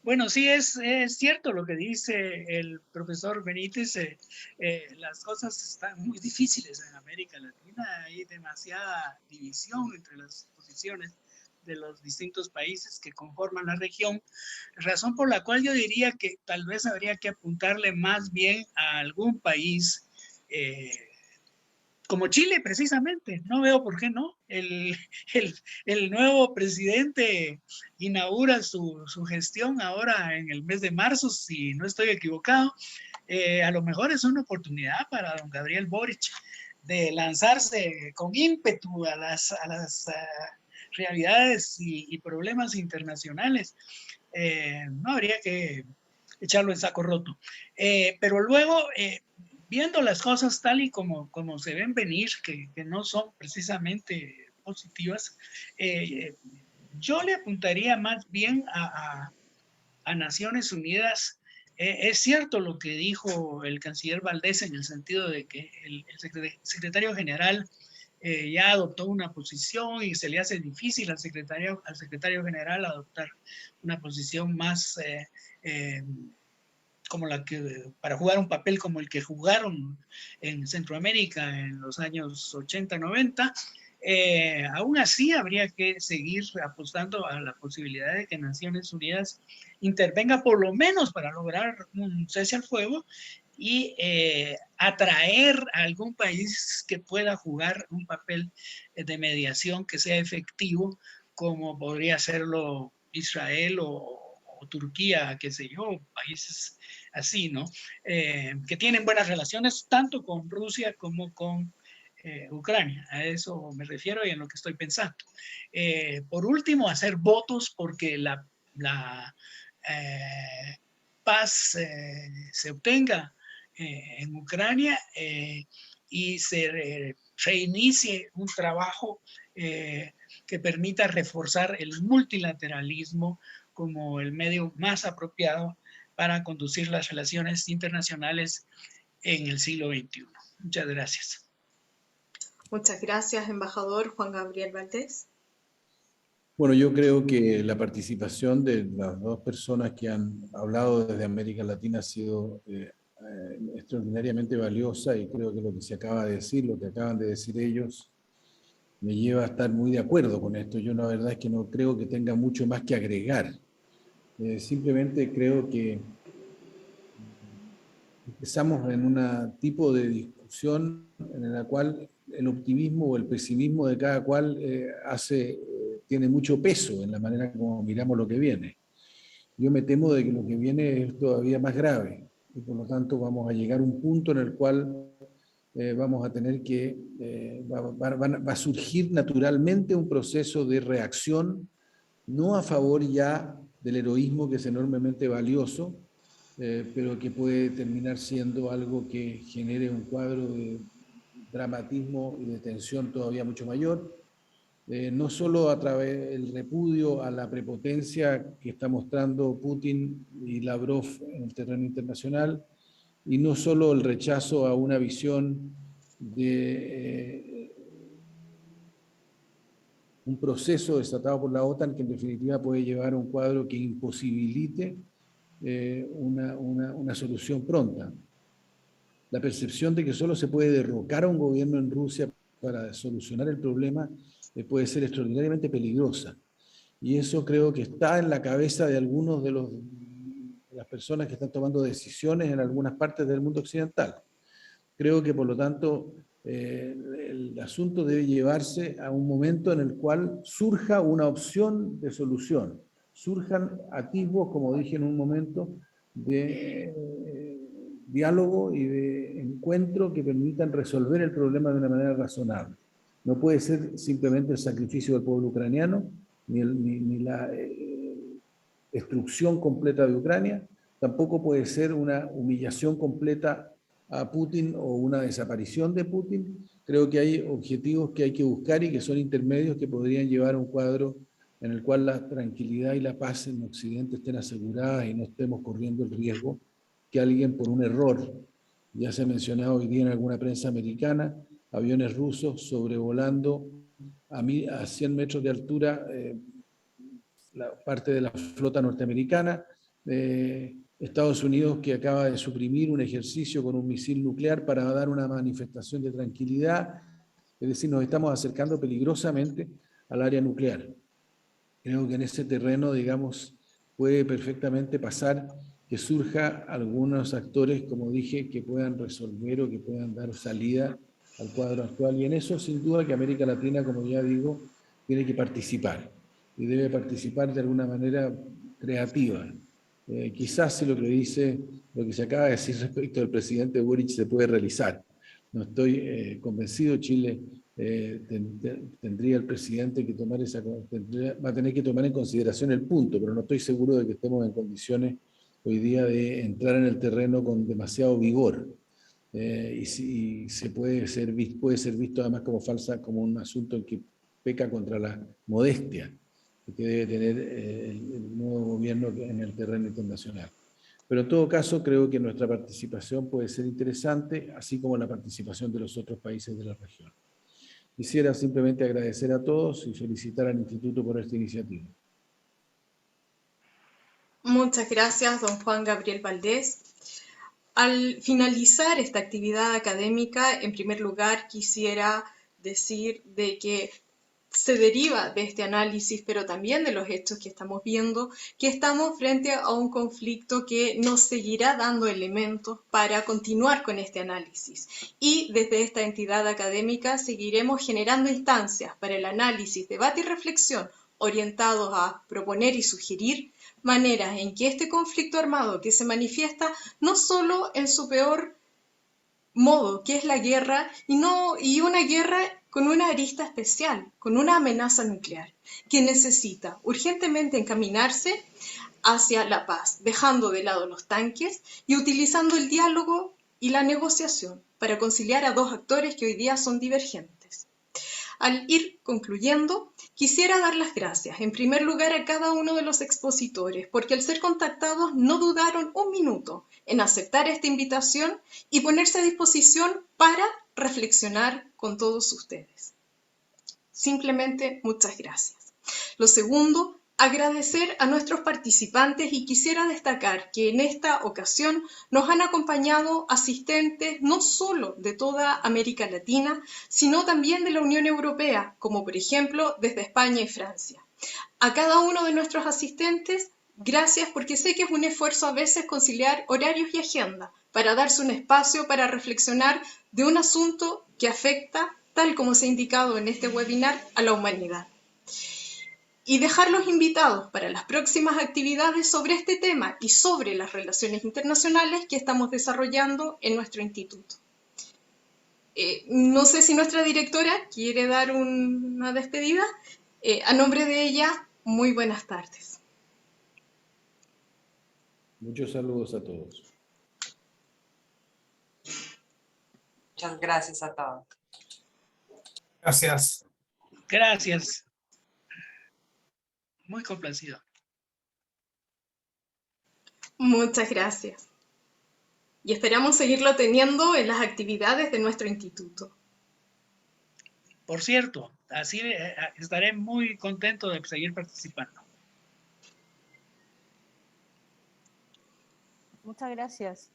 Bueno, sí, es cierto lo que dice el profesor Benítez. Las cosas están muy difíciles en América Latina. Hay demasiada división entre las posiciones de los distintos países que conforman la región, razón por la cual yo diría que tal vez habría que apuntarle más bien a algún país como Chile, precisamente. No veo por qué no. El nuevo presidente inaugura su gestión ahora en el mes de marzo, si no estoy equivocado. A lo mejor es una oportunidad para don Gabriel Boric de lanzarse con ímpetu a las realidades y problemas internacionales. No habría que echarlo en saco roto. Pero luego, viendo las cosas tal y como se ven venir, que no son precisamente positivas, yo le apuntaría más bien a Naciones Unidas. Es cierto lo que dijo el canciller Valdés en el sentido de que el secretario general ya adoptó una posición y se le hace difícil al secretario general adoptar una posición más como la que, para jugar un papel como el que jugaron en Centroamérica en los años 80, 90. Aún así habría que seguir apostando a la posibilidad de que Naciones Unidas intervenga por lo menos para lograr un cese al fuego y atraer a algún país que pueda jugar un papel de mediación que sea efectivo, como podría serlo Israel o Turquía, qué sé yo, países así, ¿no? Que tienen buenas relaciones tanto con Rusia como con Ucrania. A eso me refiero y en lo que estoy pensando. Por último, hacer votos porque la paz se obtenga en Ucrania y se reinicie un trabajo que permita reforzar el multilateralismo como el medio más apropiado para conducir las relaciones internacionales en el siglo XXI. Muchas gracias. Muchas gracias, embajador Juan Gabriel Valdés. Bueno, yo creo que la participación de las dos personas que han hablado desde América Latina ha sido extraordinariamente valiosa, y creo que lo que se acaba de decir, lo que acaban de decir ellos, me lleva a estar muy de acuerdo con esto. Yo la verdad es que no creo que tenga mucho más que agregar. Simplemente creo que empezamos en un tipo de discusión en la cual el optimismo o el pesimismo de cada cual tiene mucho peso en la manera como miramos lo que viene. yo me temo de que lo que viene es todavía más grave, y por lo tanto vamos a llegar a un punto en el cual vamos a tener que, va a surgir naturalmente un proceso de reacción, no a favor ya del heroísmo, que es enormemente valioso, pero que puede terminar siendo algo que genere un cuadro de dramatismo y de tensión todavía mucho mayor, no solo a través del repudio a la prepotencia que está mostrando Putin y Lavrov en el terreno internacional, y no solo el rechazo a una visión de un proceso desatado por la OTAN que en definitiva puede llevar a un cuadro que imposibilite una solución pronta. La percepción de que solo se puede derrocar a un gobierno en Rusia para solucionar el problema puede ser extraordinariamente peligrosa. Y eso creo que está en la cabeza de algunos de las personas que están tomando decisiones en algunas partes del mundo occidental. Creo que, por lo tanto, el asunto debe llevarse a un momento en el cual surja una opción de solución, surjan atisbos, como dije en un momento, de diálogo y de encuentro que permitan resolver el problema de una manera razonable. No puede ser simplemente el sacrificio del pueblo ucraniano, ni la destrucción completa de Ucrania, tampoco puede ser una humillación completa a Putin o una desaparición de Putin. Creo que hay objetivos que hay que buscar y que son intermedios que podrían llevar a un cuadro en el cual la tranquilidad y la paz en Occidente estén aseguradas y no estemos corriendo el riesgo que alguien, por un error, ya se ha mencionado hoy día en alguna prensa americana, aviones rusos sobrevolando a 100 metros de altura la parte de la flota norteamericana, Estados Unidos, que acaba de suprimir un ejercicio con un misil nuclear para dar una manifestación de tranquilidad. Es decir, nos estamos acercando peligrosamente al área nuclear. Creo que en ese terreno, digamos, puede perfectamente pasar que surja algunos actores, como dije, que puedan resolver o que puedan dar salida al cuadro actual. Y en eso, sin duda, que América Latina, como ya digo, tiene que participar. Y debe participar de alguna manera creativa. Quizás si lo que se acaba de decir respecto al presidente Boric se puede realizar. No estoy convencido. Chile tendría el presidente que tomar va a tener que tomar en consideración el punto, pero no estoy seguro de que estemos en condiciones hoy día de entrar en el terreno con demasiado vigor. Y puede ser visto además como un asunto en que peca contra la modestia que debe tener el nuevo gobierno en el terreno internacional. Pero en todo caso, creo que nuestra participación puede ser interesante, así como la participación de los otros países de la región. Quisiera simplemente agradecer a todos y felicitar al Instituto por esta iniciativa. Muchas gracias, don Juan Gabriel Valdés. Al finalizar esta actividad académica, en primer lugar quisiera decir de que se deriva de este análisis, pero también de los hechos que estamos viendo, que estamos frente a un conflicto que nos seguirá dando elementos para continuar con este análisis. Y desde esta entidad académica seguiremos generando instancias para el análisis, debate y reflexión orientados a proponer y sugerir maneras en que este conflicto armado que se manifiesta no solo en su peor modo, que es la guerra, y una guerra con una arista especial, con una amenaza nuclear, que necesita urgentemente encaminarse hacia la paz, dejando de lado los tanques y utilizando el diálogo y la negociación para conciliar a dos actores que hoy día son divergentes. Al ir concluyendo, quisiera dar las gracias, en primer lugar, a cada uno de los expositores, porque al ser contactados no dudaron un minuto en aceptar esta invitación y ponerse a disposición para reflexionar con todos ustedes. Simplemente, muchas gracias. Lo segundo, agradecer a nuestros participantes y quisiera destacar que en esta ocasión nos han acompañado asistentes no solo de toda América Latina, sino también de la Unión Europea, como por ejemplo desde España y Francia. A cada uno de nuestros asistentes, gracias, porque sé que es un esfuerzo a veces conciliar horarios y agenda para darse un espacio para reflexionar de un asunto que afecta, tal como se ha indicado en este webinar, a la humanidad. y dejarlos invitados para las próximas actividades sobre este tema y sobre las relaciones internacionales que estamos desarrollando en nuestro instituto. No sé si nuestra directora quiere dar una despedida. A nombre de ella, muy buenas tardes. Muchos saludos a todos. Muchas gracias a todos. Gracias. Gracias. Muy complacido. Muchas gracias. Y esperamos seguirlo teniendo en las actividades de nuestro instituto. Por cierto, así estaré muy contento de seguir participando. Muchas gracias.